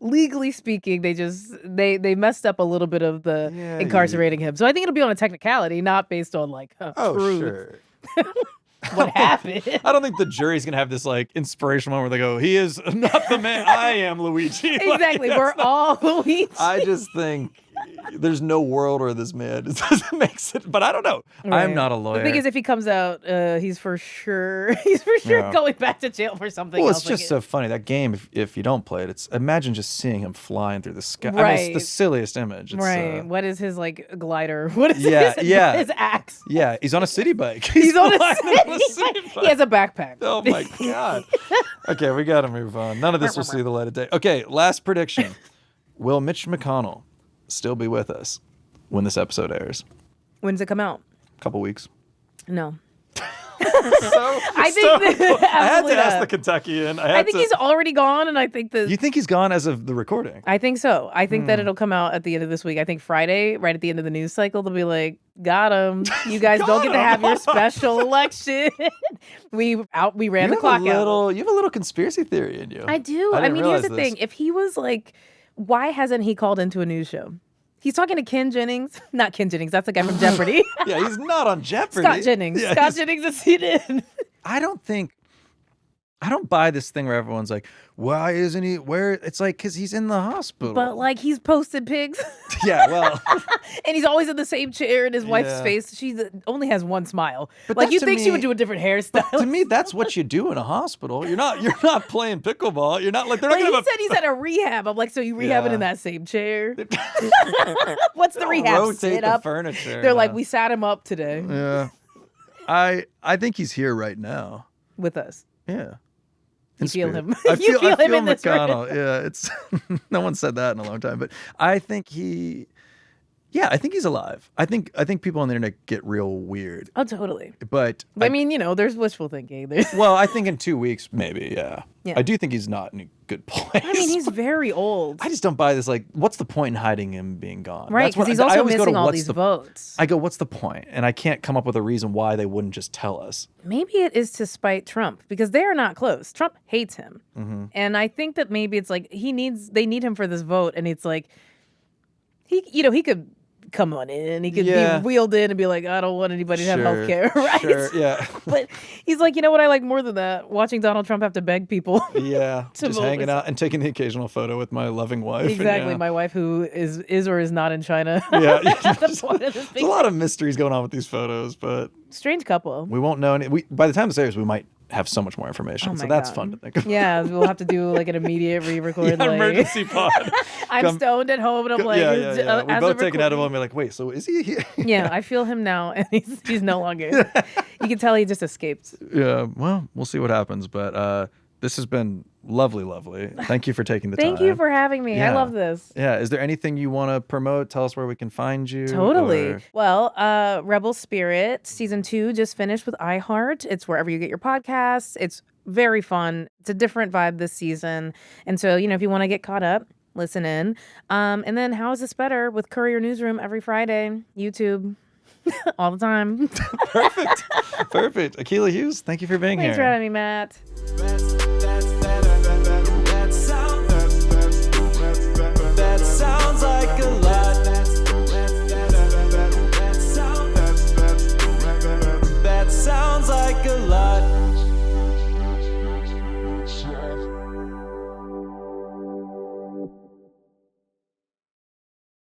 legally speaking, they messed up a little bit of the Yeah, incarcerating him. So I think it'll be on a technicality, not based on like truth. Sure. What happened. I don't think the jury's gonna have this like inspirational moment where they go, "He is not the man. I am Luigi." Like, Exactly. that's We're all Luigi. I just think there's no world where this man doesn't make sense. But I don't know. I'm Right. not a lawyer. The thing is, if he comes out, he's for sure Yeah. going back to jail for something well, else. it's just so funny that game. If you don't play it, it's imagine just seeing him flying through the sky. I mean, it's the Right. silliest image. It's, right. What is his like glider? What is Yeah, his, yeah. his axe? Yeah, he's on a city bike. He's on a flying city. city He has a backpack. Oh my god. Okay, we got to move on. None of this will see the light of day. Okay, last prediction. Will Mitch McConnell still be with us when this episode airs? When does it come out? A couple weeks. No. I think that- I had to absolutely ask not. the Kentuckian. I think he's already gone, and I think that You think he's gone as of the recording? I think so. I think that it'll come out at the end of this week. I think Friday, right at the end of the news cycle, they'll be like, "Got him! You guys don't get to have your special election." we ran the clock out. You have a little conspiracy theory in you. I do. I I didn't mean, here's realize the thing: this. if he was like, why hasn't he called into a news show? He's talking to Ken Jennings, not Ken Jennings. That's the guy from Jeopardy. Yeah, he's not on Jeopardy. Scott Jennings. Yeah, Scott Jennings is CNN. I don't buy this thing where everyone's like, why isn't he? Where? It's like, because he's in the hospital. But like, he's posted pics. Yeah, well. And he's always in the same chair, and his wife's Yeah. face, she only has one smile. But Like, that you to think she me- would do a different hairstyle. To me, that's what you do in a hospital. You're not playing pickleball. You're not like they're But not he gonna said he's at a rehab. I'm like, so you rehabbing Yeah. in that same chair? What's the rehab? rotate Sit the up. furniture. They're like, no. we sat him up today. Yeah. I think he's here right now. with us. Yeah. You feel him. I You feel him in this room. McConnell. Yeah, it's no one said that in a long time, but I think he's alive. I think people on the internet get real weird. Oh, totally. But I mean, there's wishful thinking. well, I think in 2 weeks, maybe, yeah. Yeah. I do think he's not in a good place. I mean, he's very old. I just don't buy this. Like, what's the point in hiding him being gone? Right, That's what- because he's I also always go to, missing all what's these the- votes. I go, what's the point? And I can't come up with a reason why they wouldn't just tell us. Maybe it is to spite Trump because they are not close. Trump hates him. Mm-hmm. And I think that maybe it's like they need him for this vote. And it's like, he could come on in. He could Yeah. be wheeled in and be like, I don't want anybody to have health care, right? Sure, yeah. But he's like, you know what I like more than that? Watching Donald Trump have to beg people. Yeah, To just vote hanging with- out and taking the occasional photo with my loving wife. and Exactly. yeah. My wife who is or is not in China. Yeah, At the point of this There's big a lot of mysteries going on with these photos, but strange couple. we won't know any. By the time this airs, we might have so much more information. Oh so my that's God. fun to think of. Yeah, we'll have to do like an immediate re-record. Yeah, like, emergency pod. I'm Come- stoned at home and I'm like, yeah. We as both of take an edible recording- and be like, wait, so is he here? Yeah, I feel him now, and he's no longer. You can tell he just escaped. Yeah, well, we'll see what happens, but this has been lovely. Thank you for taking the time. Thank you for having me. I Yeah. love this. Yeah, is there anything you want to promote? Tell us where we can find you. Totally. or- Well, Rebel Spirit season 2 just finished with iHeart. It's wherever you get your podcasts. It's very fun. It's a different vibe this season, and so if you want to get caught up, listen in. And then How Is This Better with Courier Newsroom every Friday, YouTube, all the time. Perfect. Akilah Hughes, thank you for being Thanks for here. having me, Matt. That sounds like a lie.